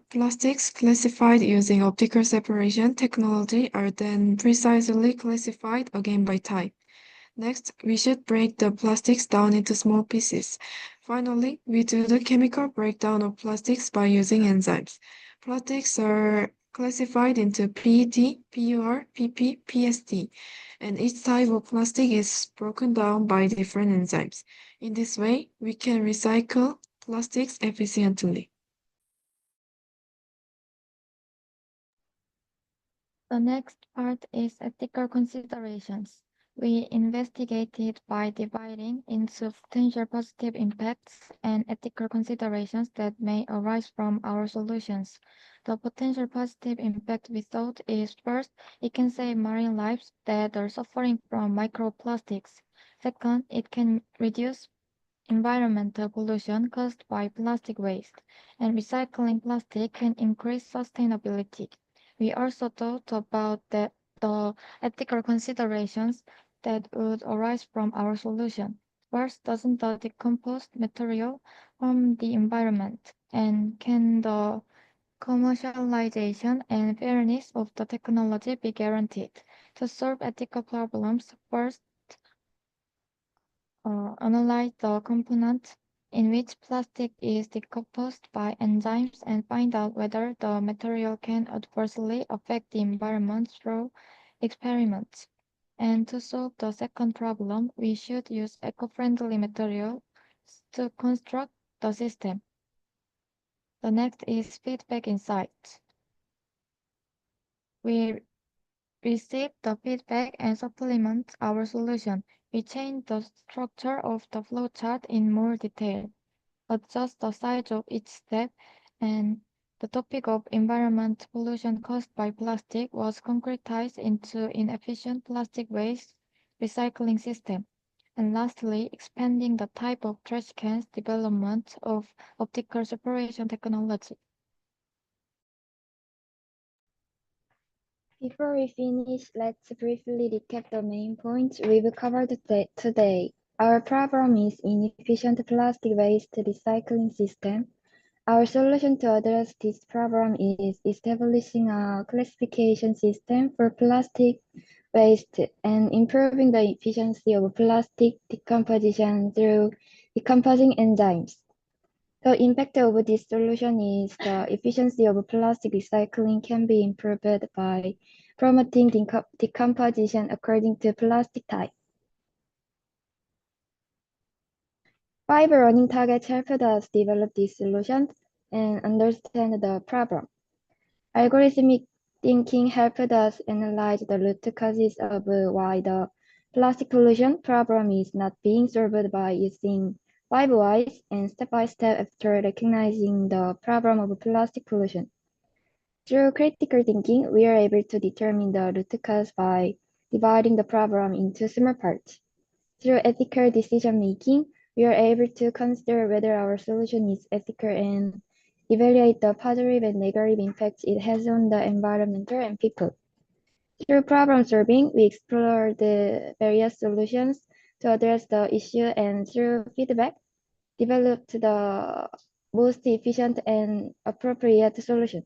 Plastics classified using optical separation technology are then precisely classified again by type. Next, we should break the plastics down into small pieces. Finally, we do the chemical breakdown of plastics by using enzymes. Plastics are classified into PET, PUR, PP, PSD, and each type of plastic is broken down by different enzymes. In this way, we can recycle plastics efficiently. The next part is ethical considerations. We investigated by dividing into potential positive impacts and ethical considerations that may arise from our solutions. The potential positive impact we thought is first, it can save marine lives that are suffering from microplastics. Second, it can reduce environmental pollution caused by plastic waste, and recycling plastic can increase sustainability. We also thought about the ethical considerations that would arise from our solution. First, doesn't the decomposed material harm the environment? And can the commercialization and fairness of the technology be guaranteed? To solve ethical problems, first, analyze the components in which plastic is decomposed by enzymes and find out whether the material can adversely affect the environment through experiments. And to solve the second problem, we should use eco-friendly materials to construct the system. The next is feedback insights. We receive the feedback and supplement our solution. We change the structure of the flowchart in more detail, adjust the size of each step, and the topic of environment pollution caused by plastic was concretized into inefficient plastic waste recycling system. And lastly, expanding the type of trash cans development of optical separation technology. Before we finish, let's briefly recap the main points we've covered today. Our problem is inefficient plastic waste recycling system. Our solution to address this problem is establishing a classification system for plastic waste and improving the efficiency of plastic decomposition through decomposing enzymes. The impact of this solution is the efficiency of plastic recycling can be improved by promoting decomposition according to plastic type. 5 running targets helped us develop these solutions and understand the problem. Algorithmic thinking helped us analyze the root causes of why the plastic pollution problem is not being solved by using 5 whys and step by step after recognizing the problem of plastic pollution. Through critical thinking, we are able to determine the root cause by dividing the problem into small parts. Through ethical decision making, we are able to consider whether our solution is ethical and evaluate the positive and negative impacts it has on the environment and people. Through problem solving, we explore the various solutions to address the issue and through feedback, developed the most efficient and appropriate solution.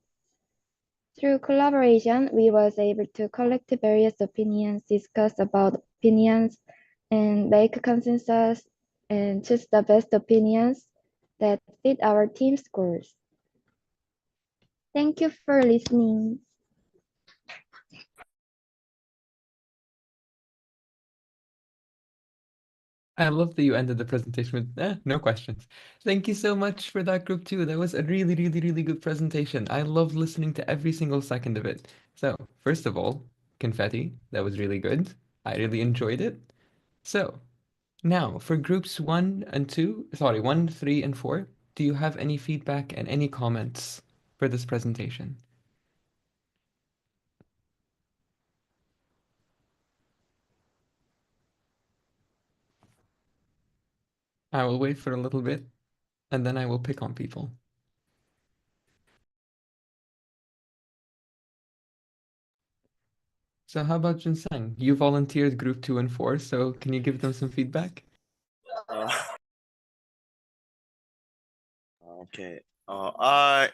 Through collaboration, we was able to collect various opinions, discuss about opinions, and make consensus and choose the best opinions that fit our team's goals. Thank you for listening. I love that you ended the presentation with no questions. Thank you so much for that group too. That was a really, really, really good presentation. I loved listening to every single second of it. So, first of all, confetti, that was really good. I really enjoyed it. So, now for groups 1, 3, and 4, do you have any feedback and any comments for this presentation? I will wait for a little bit and then I will pick on people. So how about Jinseng? You volunteered group 2 and 4, so can you give them some feedback? Okay.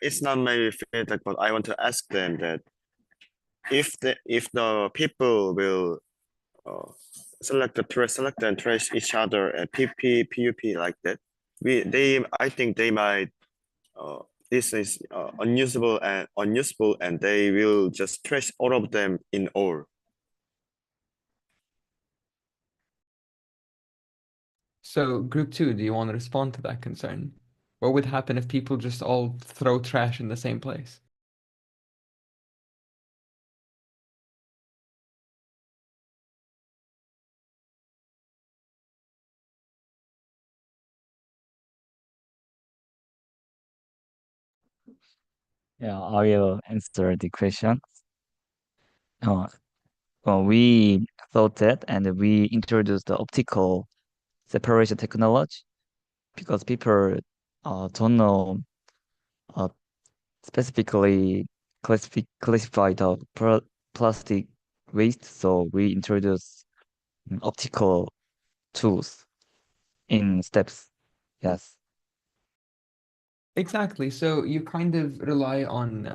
It's not maybe feedback, but I want to ask them that if the people will select and trace each other at PP, PUP like that, I think they might this is unusable and they will just trace all of them in all. So group 2, do you want to respond to that concern? What would happen if people just all throw trash in the same place? Yeah, I will answer the question. Uh, well, we thought that and we introduced the optical separation technology because people don't know uh, specifically classify the plastic waste. So we introduce optical tools in steps. Yes. Exactly. So you kind of rely on,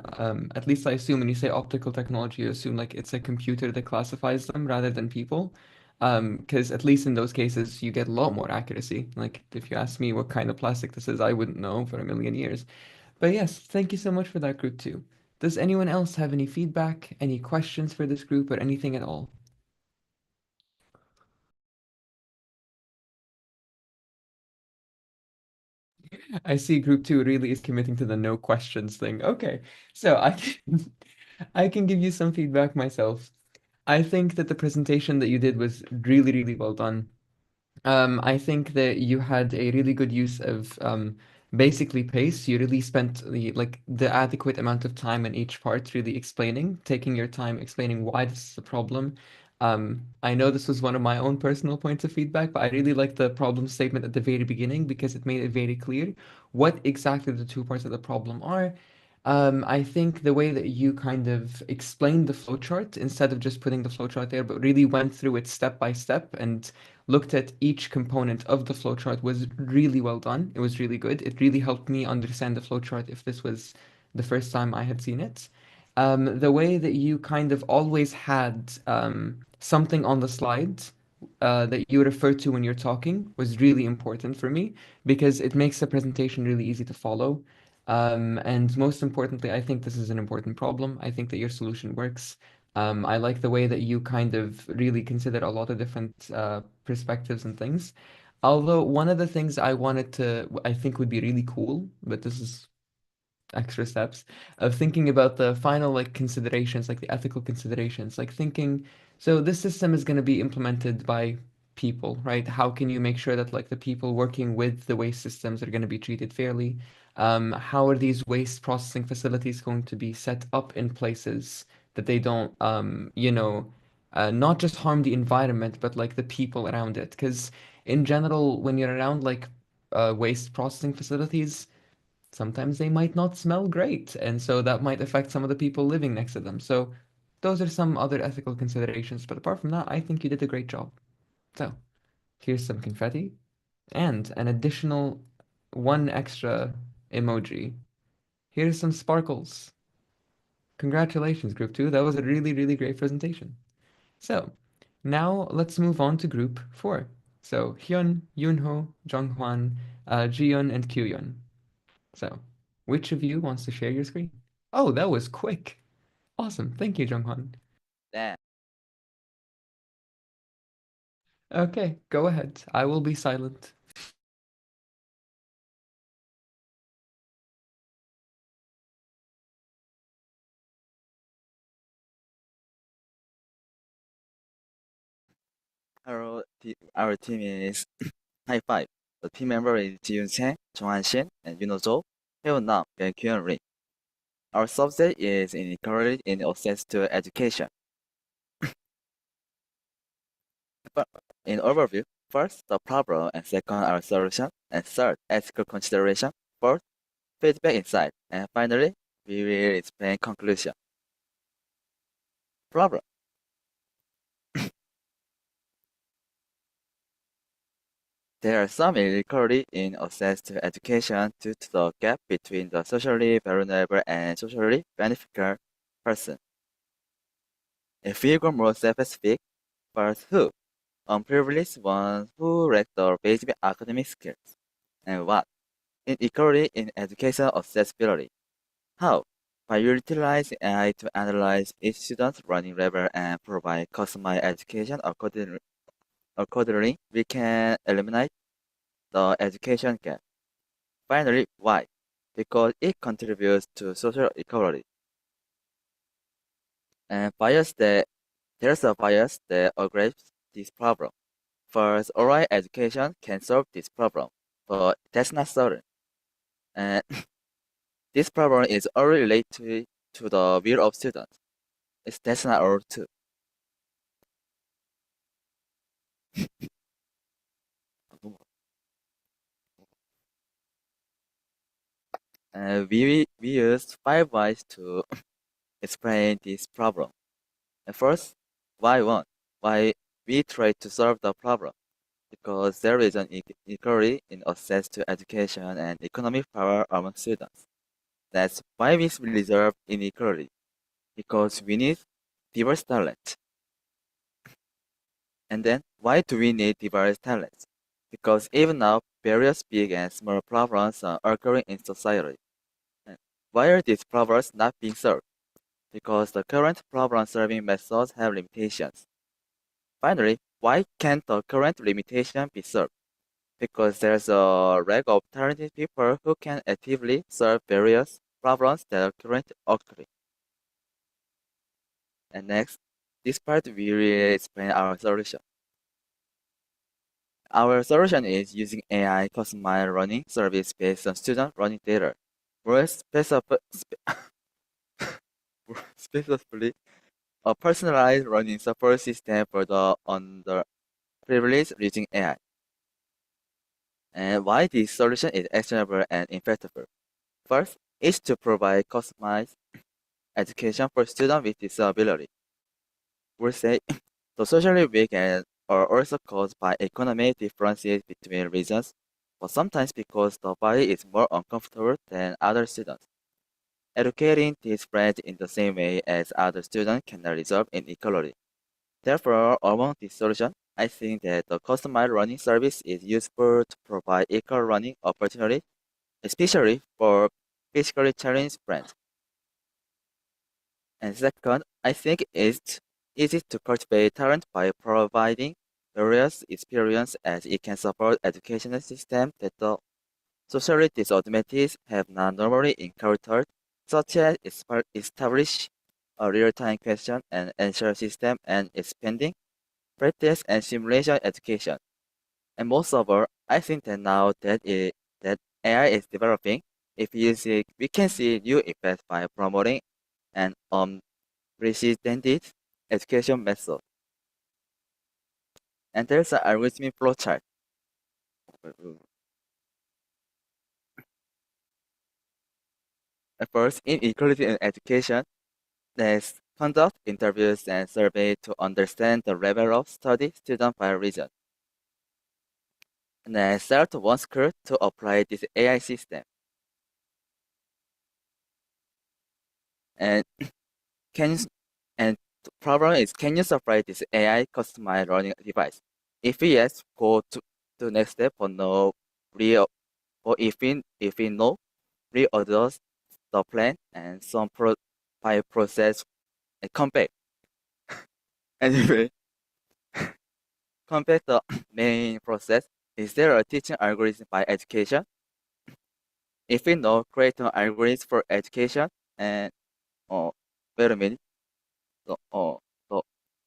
at least I assume when you say optical technology, you assume like it's a computer that classifies them rather than people. Because at least in those cases, you get a lot more accuracy. Like if you ask me what kind of plastic this is, I wouldn't know for a million years. But yes, thank you so much for that group too. Does anyone else have any feedback, any questions for this group, or anything at all? I see group 2 really is committing to the no questions thing. Okay, so I can give you some feedback myself. I think that the presentation that you did was really, really well done. I think that you had a really good use of basically pace. You really spent the adequate amount of time in each part really explaining, taking your time explaining why this is a problem. I know this was one of my own personal points of feedback, but I really liked the problem statement at the very beginning because it made it very clear what exactly the two parts of the problem are. I think the way that you kind of explained the flowchart instead of just putting the flowchart there, but really went through it step by step and looked at each component of the flowchart was really well done. It was really good. It really helped me understand the flowchart if this was the first time I had seen it. The way that you kind of always had something on the slide that you refer to when you're talking was really important for me because it makes the presentation really easy to follow. And most importantly, I think this is an important problem. I think that your solution works. I like the way that you kind of really consider a lot of different perspectives and things. Although one of the things I think would be really cool, but this is extra steps of thinking about the final like considerations, like the ethical considerations, like thinking, so this system is going to be implemented by people, right? How can you make sure that like the people working with the waste systems are going to be treated fairly? How are these waste processing facilities going to be set up in places that they don't, not just harm the environment, but like the people around it? Because in general, when you're around like waste processing facilities, sometimes they might not smell great, and so that might affect some of the people living next to them. So those are some other ethical considerations. But apart from that, I think you did a great job. So here's some confetti and an additional one extra emoji. Here's some sparkles. Congratulations, Group 2. That was a really, really great presentation. So now let's move on to Group 4. So Hyun, Yunho, Jonghwan, Jiyeon, and Kyuyeon. So, which of you wants to share your screen? Oh, that was quick. Awesome. Thank you, Junghan. Damn. Okay, go ahead. I will be silent. Our team is high five. The team member is Jiyoon Chen, Jonghan Shin, and Yuno Zhou, Hyo Nam, and Kyun Ri. Our subject is inequality in access to education. In overview, first, the problem, and second, our solution, and third, ethical consideration, fourth, feedback insight, and finally, we will explain conclusion. Problem. There are some inequality in access to education due to the gap between the socially vulnerable and socially beneficial person. If we go more specific, first who? Unprivileged ones who lack the basic academic skills. And what? Inequality in education accessibility. How? By utilizing AI to analyze each student's learning level and provide customized education accordingly, we can eliminate the education gap. Finally, why? Because it contributes to social equality. And there's a bias that aggravates this problem. First, oral education can solve this problem, but that's not certain. And this problem is only related to the will of students. That's not all too. We used 5 whys to explain this problem. And first, why one? Why we try to solve the problem? Because there is an inequality in access to education and economic power among students. That's why we reserve inequality, because we need diverse talent. And then, why do we need diverse talents? Because even now, various big and small problems are occurring in society. And why are these problems not being solved? Because the current problem-solving methods have limitations. Finally, why can't the current limitation be solved? Because there's a lack of talented people who can actively solve various problems that are currently occurring. And next, this part we will explain our solution. Our solution is using AI customized learning service based on student learning data. More specifically, a personalized learning support system for the underprivileged using AI. And why this solution is actionable and effective. First, is to provide customized education for students with disability. We say the socially weak are also caused by economic differences between regions, but sometimes because the body is more uncomfortable than other students. Educating these friends in the same way as other students cannot resolve inequality. Therefore, among these solutions, I think that the customized learning service is useful to provide equal learning opportunities, especially for physically challenged friends. And second, I think it's easy to cultivate talent by providing various experience as it can support educational system that the socially disadvantaged have not normally encountered, such as establish a real-time question and answer system and expanding practice and simulation education. And most of all, I think that now that AI is developing, if used, we can see new effects by promoting an unprecedented education method. And there's an algorithmic flowchart. First, inequality in education, let's conduct interviews and surveys to understand the level of study student by region. And then select one school to apply this AI system. And can you, and the problem is, can you supply this AI customized learning device? If yes, go to next step or no, or if we no, readjust the plan and some by process and compare. Anyway, compare the main process. Is there a teaching algorithm by education? If we know, create an algorithm for education and wait a minute. The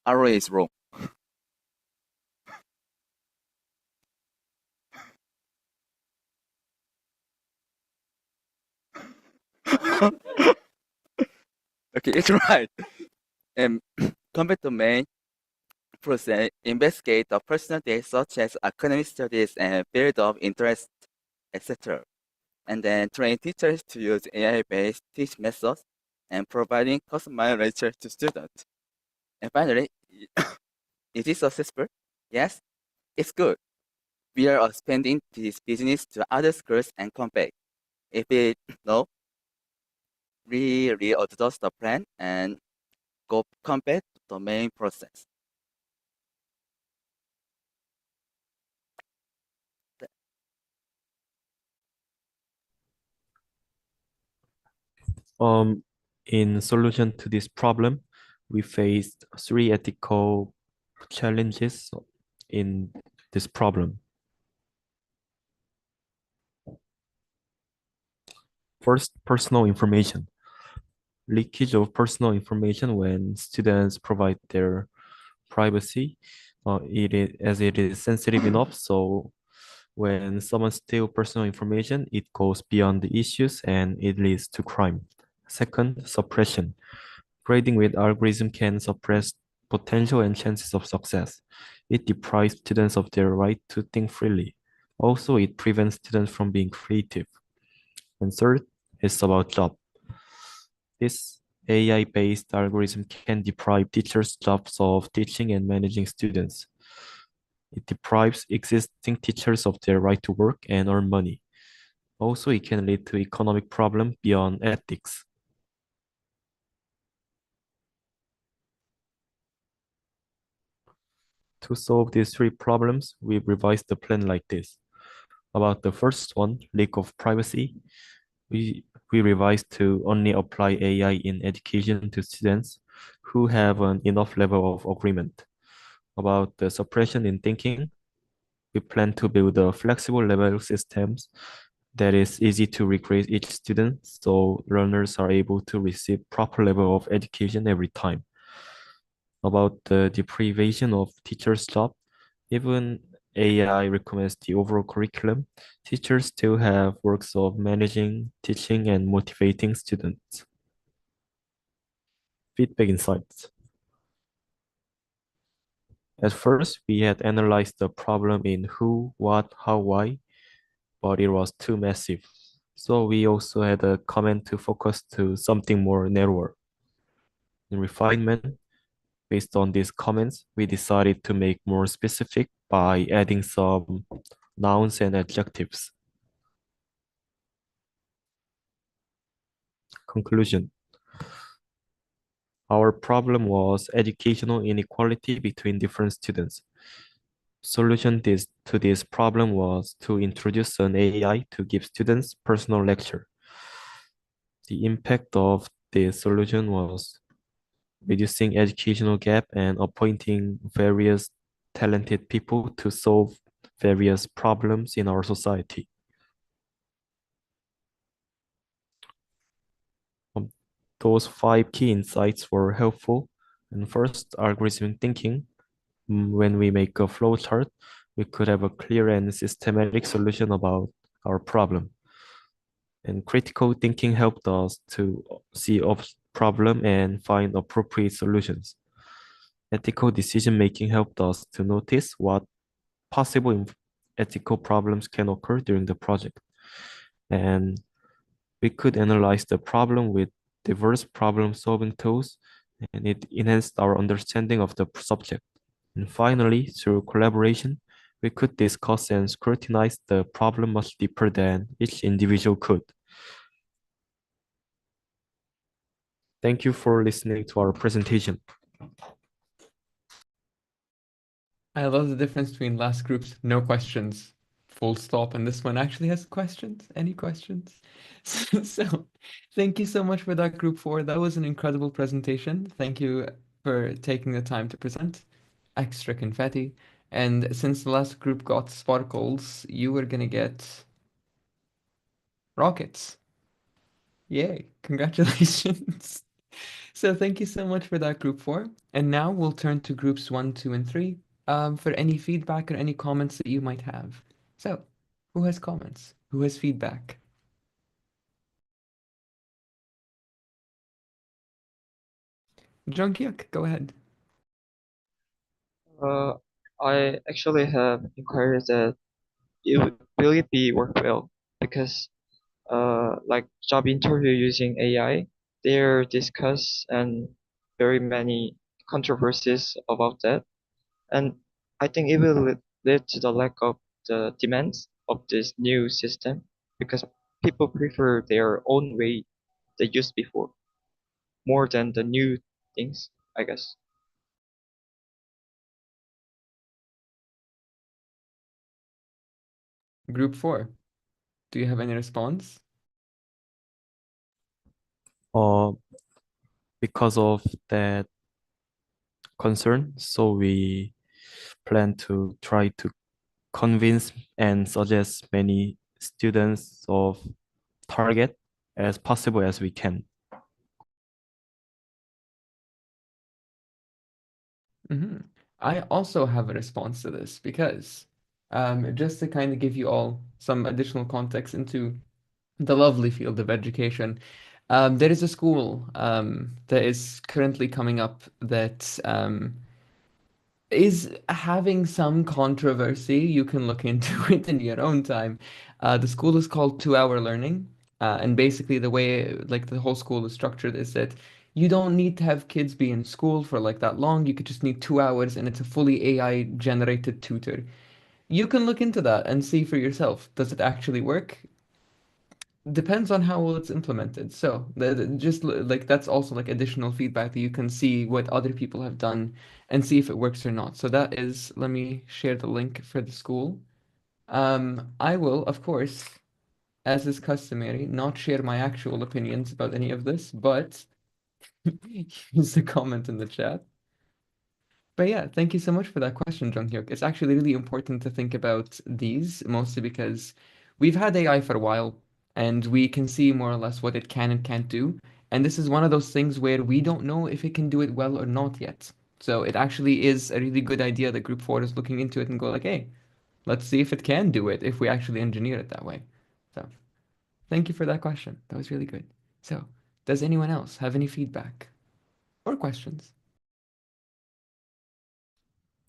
arrow is wrong. Okay, it's right. And compare the main process, investigate the personal data such as academic studies and field of interest, etc. And then train teachers to use AI-based teach methods and providing customized lecture to students. And finally, is it successful? Yes, it's good. We are expanding this business to other schools and compare. If it no, we readjust the plan and go compare to the main process. In solution to this problem, we faced three ethical challenges in this problem. First, personal information. Leakage of personal information when students provide their privacy, as it is sensitive enough. So when someone steals personal information, it goes beyond the issues and it leads to crime. Second, suppression. Grading with algorithm can suppress potential and chances of success. It deprives students of their right to think freely. Also, it prevents students from being creative. And third, it's about job. This AI-based algorithm can deprive teachers' jobs of teaching and managing students. It deprives existing teachers of their right to work and earn money. Also, it can lead to economic problems beyond ethics. To solve these three problems, we revised the plan like this. About the first one, lack of privacy, we revised to only apply AI in education to students who have an enough level of agreement. About the suppression in thinking, we plan to build a flexible level systems that is easy to regrade each student so learners are able to receive proper level of education every time. About the deprivation of teachers' job, even AI recommends the overall curriculum, teachers still have works of managing, teaching, and motivating students. Feedback insights. At first, we had analyzed the problem in who, what, how, why, but it was too massive. So we also had a comment to focus to something more narrower. In refinement, based on these comments, we decided to make more specific by adding some nouns and adjectives. Conclusion. Our problem was educational inequality between different students. Solution to this problem was to introduce an AI to give students personal lecture. The impact of this solution was reducing educational gap and appointing various talented people to solve various problems in our society. Those 5 key insights were helpful. And first, algorithmic thinking. When we make a flowchart, we could have a clear and systematic solution about our problem. And critical thinking helped us to see a problem and find appropriate solutions. Ethical decision making helped us to notice what possible ethical problems can occur during the project. And we could analyze the problem with diverse problem-solving tools, and it enhanced our understanding of the subject. And finally, through collaboration, we could discuss and scrutinize the problem much deeper than each individual could. Thank you for listening to our presentation. I love the difference between last group's no questions, full stop, and this one actually has questions. Any questions? So, thank you so much for that, group 4. That was an incredible presentation. Thank you for taking the time to present. Extra confetti. And since the last group got sparkles, you were gonna get rockets. Yay, congratulations. So thank you so much for that, group 4. And now we'll turn to groups 1, 2, and 3 for any feedback or any comments that you might have. So, who has comments? Who has feedback? Junghyuk, go ahead. I actually have inquired that will it be work well because like job interview using AI, there discuss and very many controversies about that, and I think it will lead to the lack of the demands of this new system because people prefer their own way they used before more than the new things, I guess. Group 4, do you have any response? Because of that concern, so we plan to try to convince and suggest many students of target as possible as we can. I also have a response to this because just to kind of give you all some additional context into the lovely field of education, there is a school that is currently coming up that is having some controversy. You can look into it in your own time. The school is called 2 Hour Learning, and basically the way like the whole school is structured is that you don't need to have kids be in school for like that long. You could just need 2 hours, and it's a fully AI generated tutor. You can look into that and see for yourself. Does it actually work? Depends on how well it's implemented. So just like that's also like additional feedback that you can see what other people have done and see if it works or not. So that is, let me share the link for the school. I will, of course, as is customary, not share my actual opinions about any of this, but use the comment in the chat. But yeah, thank you so much for that question, Junghyuk. It's actually really important to think about these, mostly because we've had AI for a while and we can see more or less what it can and can't do. And this is one of those things where we don't know if it can do it well or not yet. So it actually is a really good idea that Group 4 is looking into it and go like, hey, let's see if it can do it if we actually engineer it that way. So thank you for that question. That was really good. So does anyone else have any feedback or questions?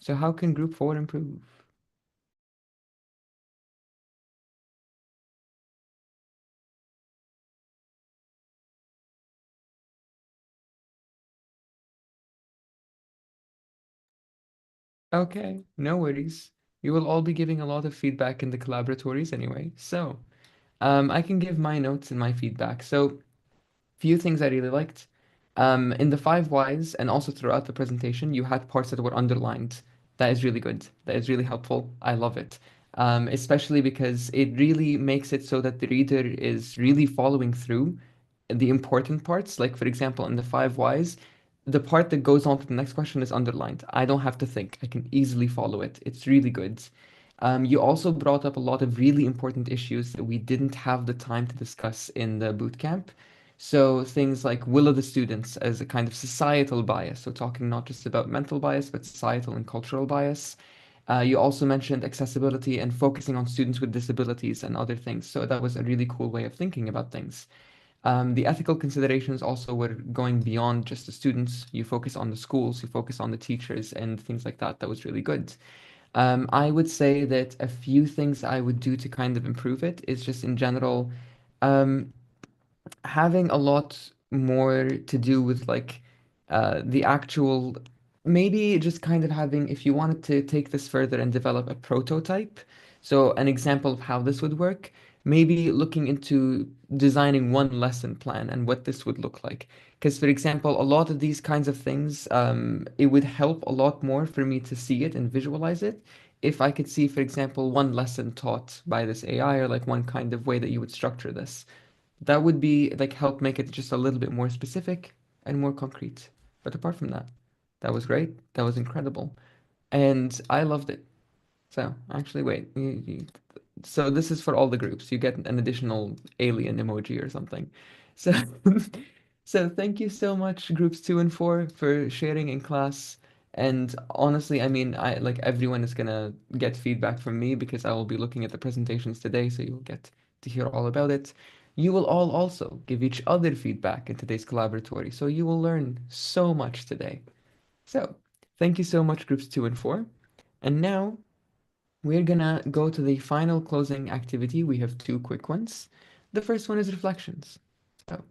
So how can Group 4 improve? Okay, no worries. You will all be giving a lot of feedback in the collaboratories anyway. So, I can give my notes and my feedback. So, few things I really liked. In the five whys and also throughout the presentation, you had parts that were underlined. That is really good. That is really helpful. I love it. Especially because it really makes it so that the reader is really following through the important parts. Like, for example, in the five whys, the part that goes on to the next question is underlined. I don't have to think. I can easily follow it. It's really good. You also brought up a lot of really important issues that we didn't have the time to discuss in the boot camp. So things like will of the students as a kind of societal bias. So talking not just about mental bias, but societal and cultural bias. You also mentioned accessibility and focusing on students with disabilities and other things. So that was a really cool way of thinking about things. The ethical considerations also were going beyond just the students. You focus on the schools, you focus on the teachers and things like that. That was really good. I would say that a few things I would do to kind of improve it is just in general, um, having a lot more to do with like the actual, maybe just kind of having, if you wanted to take this further and develop a prototype, so an example of how this would work, maybe looking into designing one lesson plan and what this would look like. Because, for example, a lot of these kinds of things, it would help a lot more for me to see it and visualize it if I could see, for example, one lesson taught by this AI or like one kind of way that you would structure this. That would be like help make it just a little bit more specific and more concrete. But apart from that, that was great. That was incredible. And I loved it. So actually, wait. So this is for all the groups. You get an additional alien emoji or something. So, so thank you so much, groups 2 and 4, for sharing in class. And honestly, I mean, I like everyone is gonna get feedback from me because I will be looking at the presentations today, so you'll get to hear all about it. You will all also give each other feedback in today's collaboratory, so you will learn so much today. So, thank you so much, groups 2 and 4. And now we're gonna go to the final closing activity. We have two quick ones. The first one is reflections. So,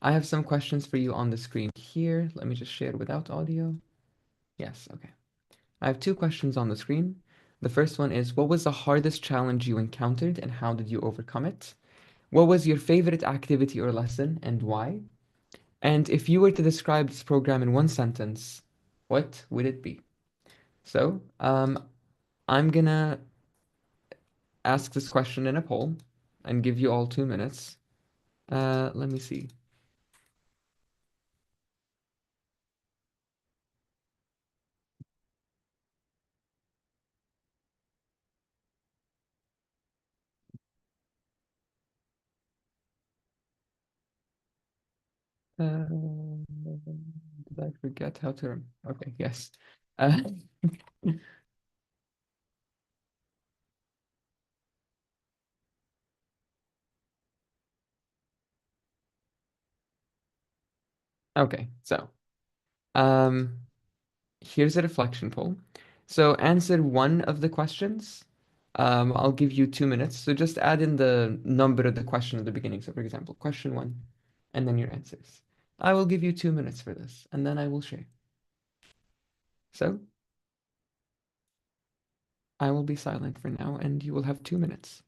I have some questions for you on the screen here. Let me just share without audio. Yes, okay. I have two questions on the screen. The first one is, what was the hardest challenge you encountered and how did you overcome it? What was your favorite activity or lesson and why? And if you were to describe this program in one sentence, what would it be? So, I'm gonna ask this question in a poll and give you all 2 minutes. Let me see. Did I forget how to? Okay, yes. Uh, okay, so um, here's a reflection poll. So answer one of the questions. I'll give you 2 minutes. So just add in the number of the question at the beginning. So for example, question one, and then your answers. I will give you 2 minutes for this, and then I will share. So I will be silent for now, and you will have 2 minutes.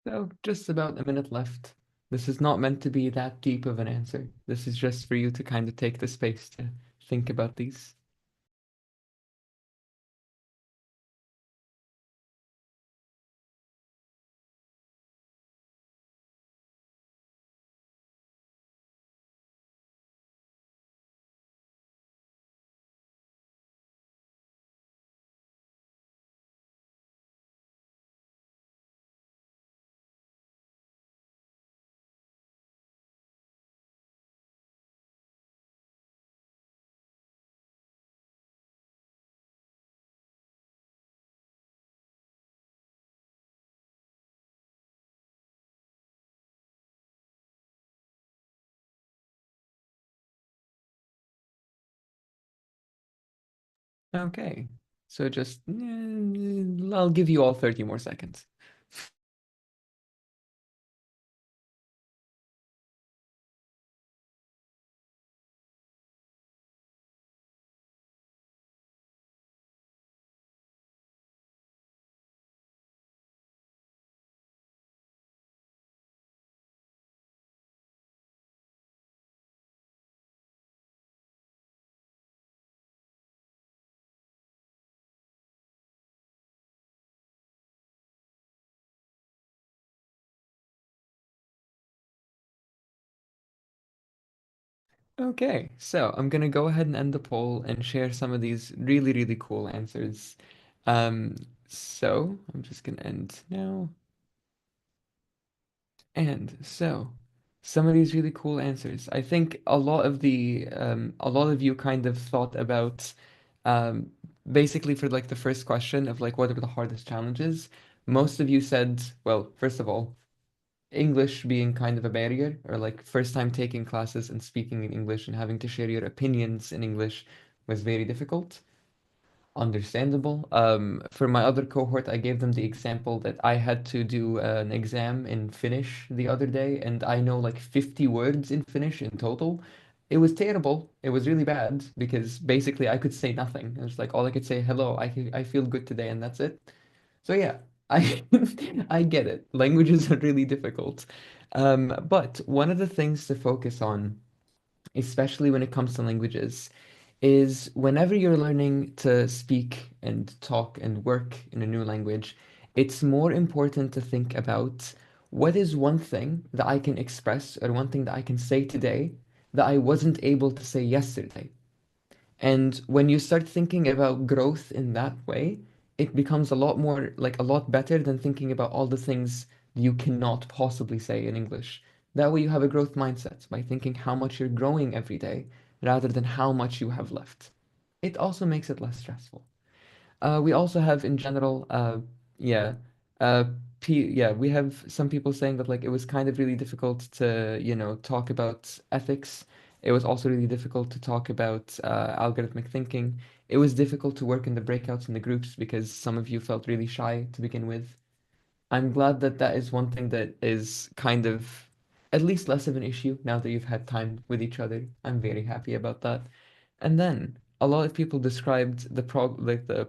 So, just about a minute left. This is not meant to be that deep of an answer. This is just for you to kind of take the space to think about these. Okay, so just I'll give you all 30 more seconds. Okay, so I'm gonna go ahead and end the poll and share some of these really, really cool answers. Um, so I'm just gonna end now. And so, some of these really cool answers. I think a lot of you kind of thought about, um, basically for like the first question of like what are the hardest challenges. Most of you said, well, first of all, English being kind of a barrier, or like first time taking classes and speaking in English and having to share your opinions in English was very difficult. Understandable. For my other cohort, I gave them the example that I had to do an exam in Finnish the other day, and I know like 50 words in Finnish in total. It was terrible. It was really bad because basically I could say nothing. It was like all I could say, hello, I feel good today, and that's it. So yeah, I I get it. Languages are really difficult. But one of the things to focus on, especially when it comes to languages, is whenever you're learning to speak and talk and work in a new language, it's more important to think about what is one thing that I can express or one thing that I can say today that I wasn't able to say yesterday. And when you start thinking about growth in that way, it becomes a lot more, like a lot better than thinking about all the things you cannot possibly say in English. That way you have a growth mindset by thinking how much you're growing every day rather than how much you have left. It also makes it less stressful. We also have in general, yeah, uh, yeah, we have some people saying that like it was kind of really difficult to, talk about ethics. It was also really difficult to talk about algorithmic thinking. It was difficult to work in the breakouts in the groups because some of you felt really shy to begin with. I'm glad that that is one thing that is kind of at least less of an issue now that you've had time with each other. I'm very happy about that. And then a lot of people described the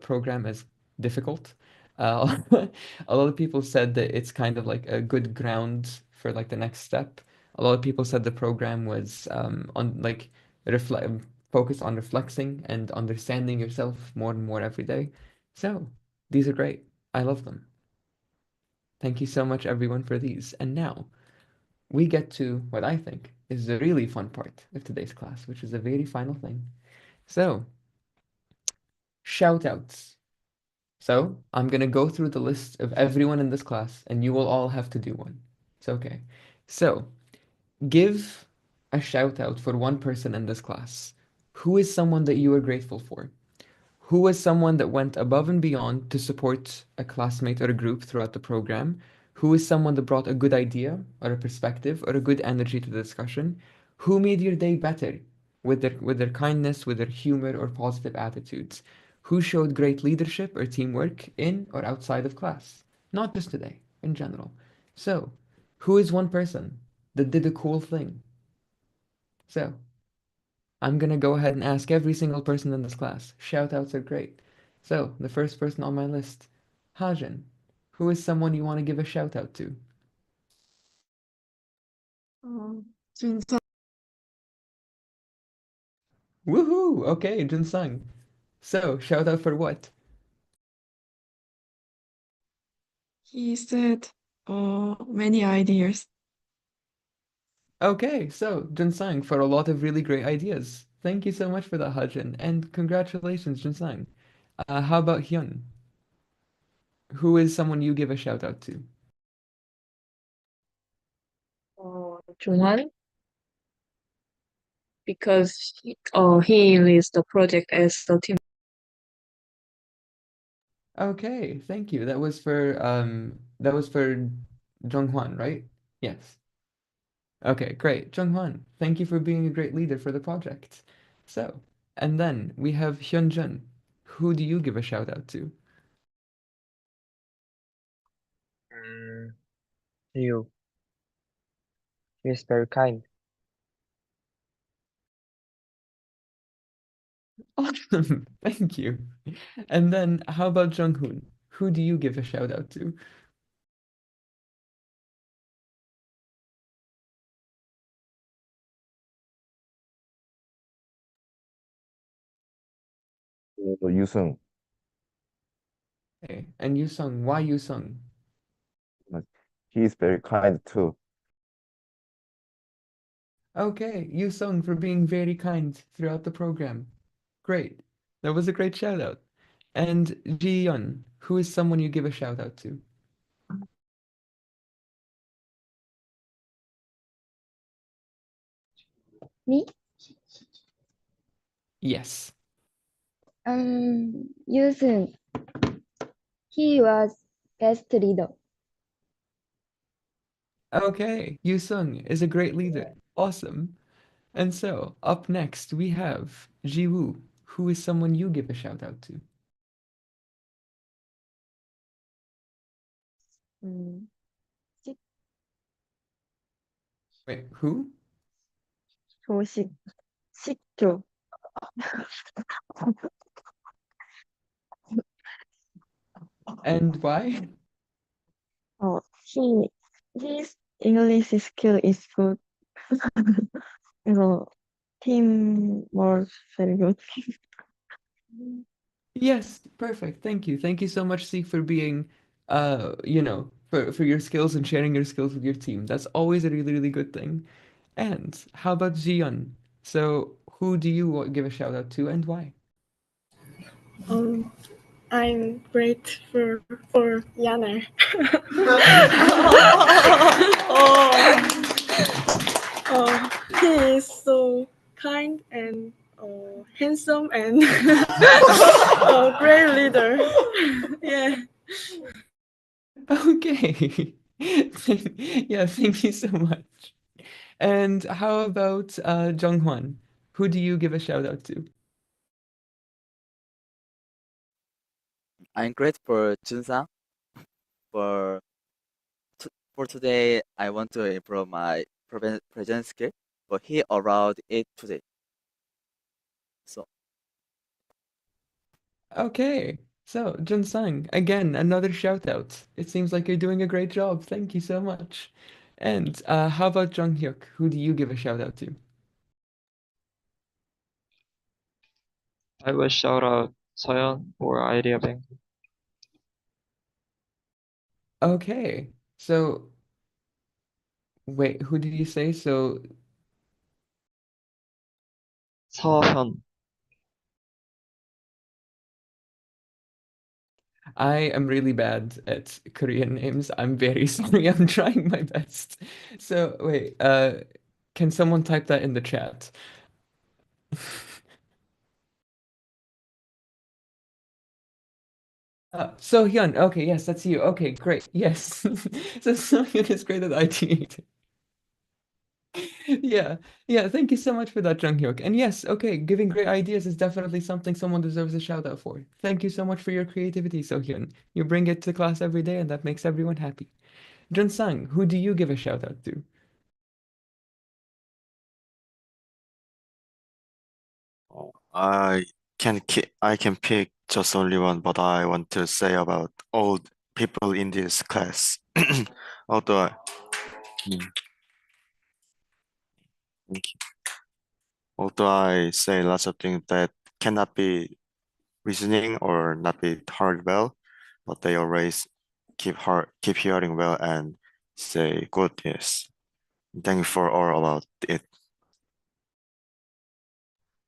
program as difficult. Uh, a lot of people said that it's kind of like a good ground for like the next step. A lot of people said the program was on like reflect focused on reflecting and understanding yourself more and more every day. So these are great. I love them. Thank you so much, everyone, for these. And now we get to what I think is the really fun part of today's class, which is the very final thing. So, shout outs. So, I'm going to go through the list of everyone in this class, and you will all have to do one. It's okay. So, give a shout out for one person in this class. Who is someone that you are grateful for? Who was someone that went above and beyond to support a classmate or a group throughout the program? Who is someone that brought a good idea or a perspective or a good energy to the discussion? Who made your day better with their kindness, with their humor or positive attitudes? Who showed great leadership or teamwork in or outside of class? Not just today, in general. So, who is one person that did a cool thing? So, I'm gonna go ahead and ask every single person in this class. Shout outs are great. So, the first person on my list, Hajan. Who is someone you want to give a shout out to? Junsang. Woohoo! Okay, Junsang. So, shout out for what? He said many ideas. Okay, so Junsang for a lot of really great ideas. Thank you so much for that, Hajin, and congratulations, Junsang. How about Hyun? Who is someone you give a shout out to? Junghan, because he leads the project as the team. Okay, thank you. That was for Junghwan, right? Yes. Okay, great. Junghwan, thank you for being a great leader for the project. So, and then we have Hyunjun. Who do you give a shout out to? You. He is very kind. Awesome. Thank you. And then how about Junghoon? Who do you give a shout out to? Yusung. Okay. And Yusung, why Yusung? He is very kind too. Okay, Yusung for being very kind throughout the program. Great. That was a great shout out. And Ji-yeon, who is someone you give a shout out to? Me? Yes. Yusun. He was best leader. Okay, Yusung is a great leader. Awesome. And so, up next, we have Ji-woo, who is someone you give a shout out to. 음, 식, Wait, who? 조식, 식조. And why? Oh, his English skill is good. 그래서 teamwork very good. Yes, perfect. Thank you. Thank you so much, C, for being, for your skills and sharing your skills with your team. That's always a really, really good thing. And how about Jiyeon? So, who do you give a shout out to and why? I'm great for Yana. He is so kind and handsome and a great leader. Yeah. Okay. Yeah, thank you so much. And how about Junghwan? Who do you give a shout out to? I'm grateful for Junsang. For for today, I want to improve my present skill, but he allowed it today. So Okay. So, Junsang, again, another shout out. It seems like you're doing a great job. Thank you so much. And how about Junghyuk? Who do you give a shout out to? I will shout out Soyeon for idea bank. Okay. So, wait, who did you say? So, Soyeon. I am really bad at Korean names. I'm very sorry. I'm trying my best. So, wait, can someone type that in the chat? Hyun, okay, yes, that's you. Okay, great. Yes. So Hyun is great at IT. Yeah, yeah, thank you so much for that, Jung Hyuk. And yes, okay, giving great ideas is definitely something someone deserves a shout out for. Thank you so much for your creativity, Hyun. You bring it to class every day, and that makes everyone happy. Jun Sang, who do you give a shout out to? I I can pick just only one, but I want to say about all people in this class. Although, Thank you. Although I say lots of things that cannot be reasoning or not be heard well, but they always keep hearing well and say good, yes. Thank you for all about it.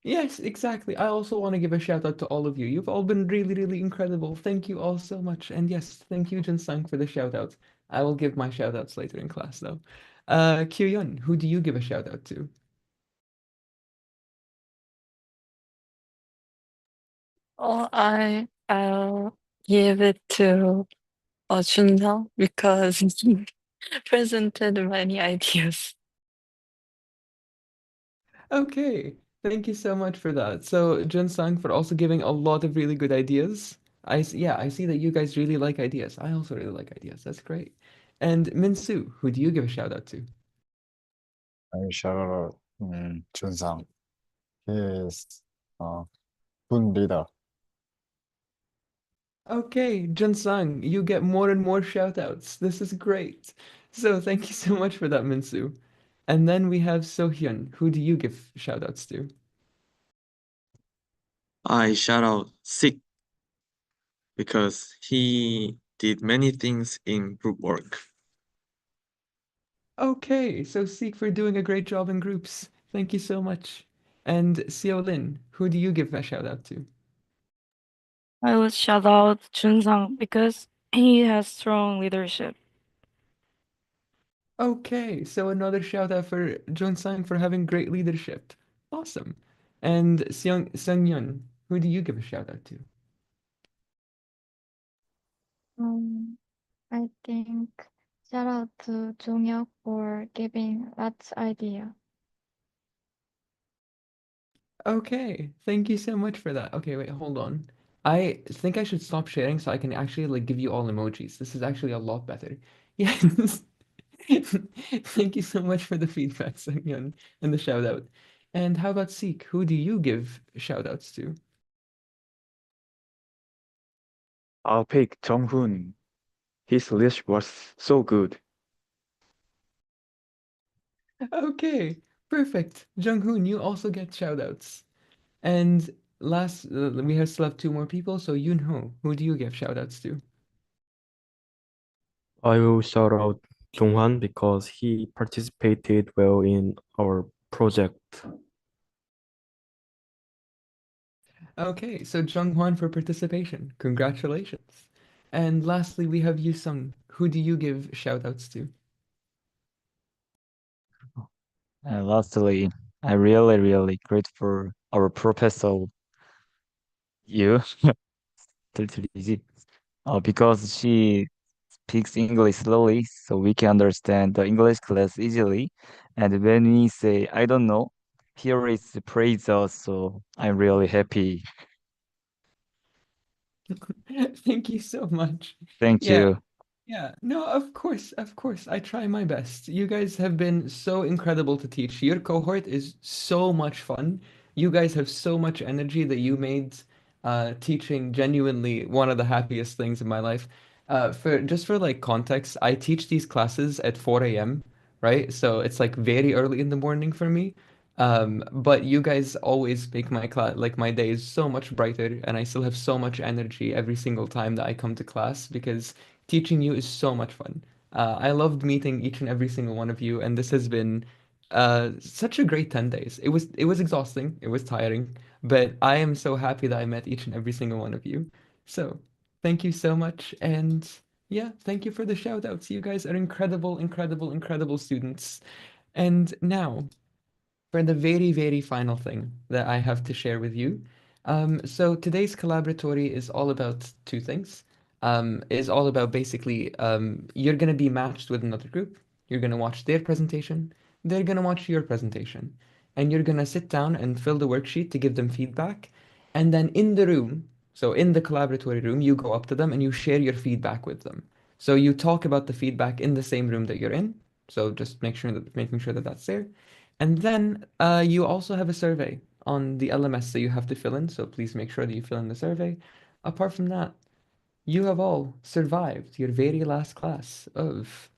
Yes, exactly. I also want to give a shout out to all of you. You've all been really, really incredible. Thank you all so much. And yes, thank you, Jin-sung, for the shout out. I will give my shout outs later in class, though. Kyuyun, who do you give a shout out to? Oh, I'll give it to Junho because he presented many ideas. Okay, thank you so much for that. So, Jin-sung, for also giving a lot of really good ideas. Yeah, I see that you guys really like ideas. I also really like ideas. That's great. And Minsu, who do you give a shout out to? I shall Chun-sang. He is a good leader. Okay, Jun-sung, you get more and more shout outs. This is great. So, thank you so much for that, Minsu. And then we have So-hyun. Who do you give shout outs to? I shout out Sick because he did many things in group work. Okay, so Seek for doing a great job in groups. Thank you so much. And Seo Lin, who do you give a shout out to? I would shout out Junsang because he has strong leadership. Okay, so another shout out for Jun-sang for having great leadership. Awesome. And Seung-yun, who do you give a shout out to? I think shout out to Jonghyuk for giving lots idea. Okay, thank you so much for that. Okay, wait, hold on. I think I should stop sharing so I can actually like give you all emojis. This is actually a lot better. Yes. Thank you so much for the feedback, Sungyeon, and the shout out. And how about Seek? Who do you give shout outs to? I'll pick Jong-hoon. His leadership was so good. Okay, perfect. Junghoon, you also get shout outs. And last, we have still have two more people. So Yoonho, who do you give shout outs to? I will shout out Jonghwan because he participated well in our project. Okay, so Junghwan for participation. Congratulations. And lastly, we have Yusung. Who do you give shout outs to? And lastly, I really grateful our professor you 들리지? Because she speaks English slowly, so we can understand the English class easily. And when we say I don't know, here is praise us, so I'm really happy. Thank you so much. Thank Yeah, you. yeah. No, of course, of course. I try my best. You guys have been so incredible to teach. Your cohort is so much fun. You guys have so much energy that you made teaching genuinely one of the happiest things in my life. For like context, I teach these classes at 4 a.m., right? So it's like very early in the morning for me. But you guys always make my class like my days so much brighter, and I still have so much energy every single time that I come to class because teaching you is so much fun. I loved meeting each and every single one of you, and this has been such a great 10 days. It was exhausting, it was tiring, but I am so happy that I met each and every single one of you. So, thank you so much, and yeah, thank you for the shout outs. You guys are incredible, incredible, incredible students. And now for the very, very final thing that I have to share with you. So today's collaboratory is all about two things. Is all about basically you're gonna be matched with another group. You're gonna watch their presentation. They're gonna watch your presentation, and you're gonna sit down and fill the worksheet to give them feedback. And then in the room, so in the collaboratory room, you go up to them and you share your feedback with them. So you talk about the feedback in the same room that you're in. So just making sure that that's there. And then you also have a survey on the LMS that you have to fill in, so please make sure that you fill in the survey. Apart from that, you have all survived your very last class of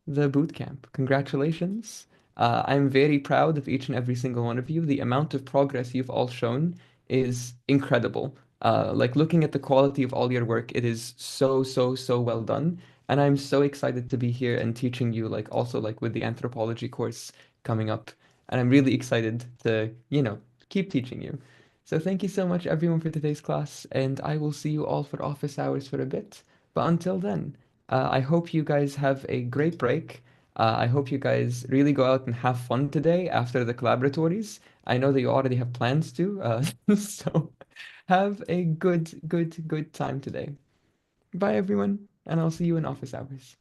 the boot camp. Congratulations. I'm very proud of each and every single one of you. The amount of progress you've all shown is incredible. Like looking at the quality of all your work, it is so, so, so well done. And I'm so excited to be here and teaching you, like also like with the anthropology course coming up. And I'm really excited to, keep teaching you. So thank you so much everyone for today's class, and I will see you all for office hours for a bit. But until then, I hope you guys have a great break. I hope you guys really go out and have fun today after the collaboratories. I know that you already have plans to, so have a good, good, good time today. Bye, everyone, and I'll see you in office hours.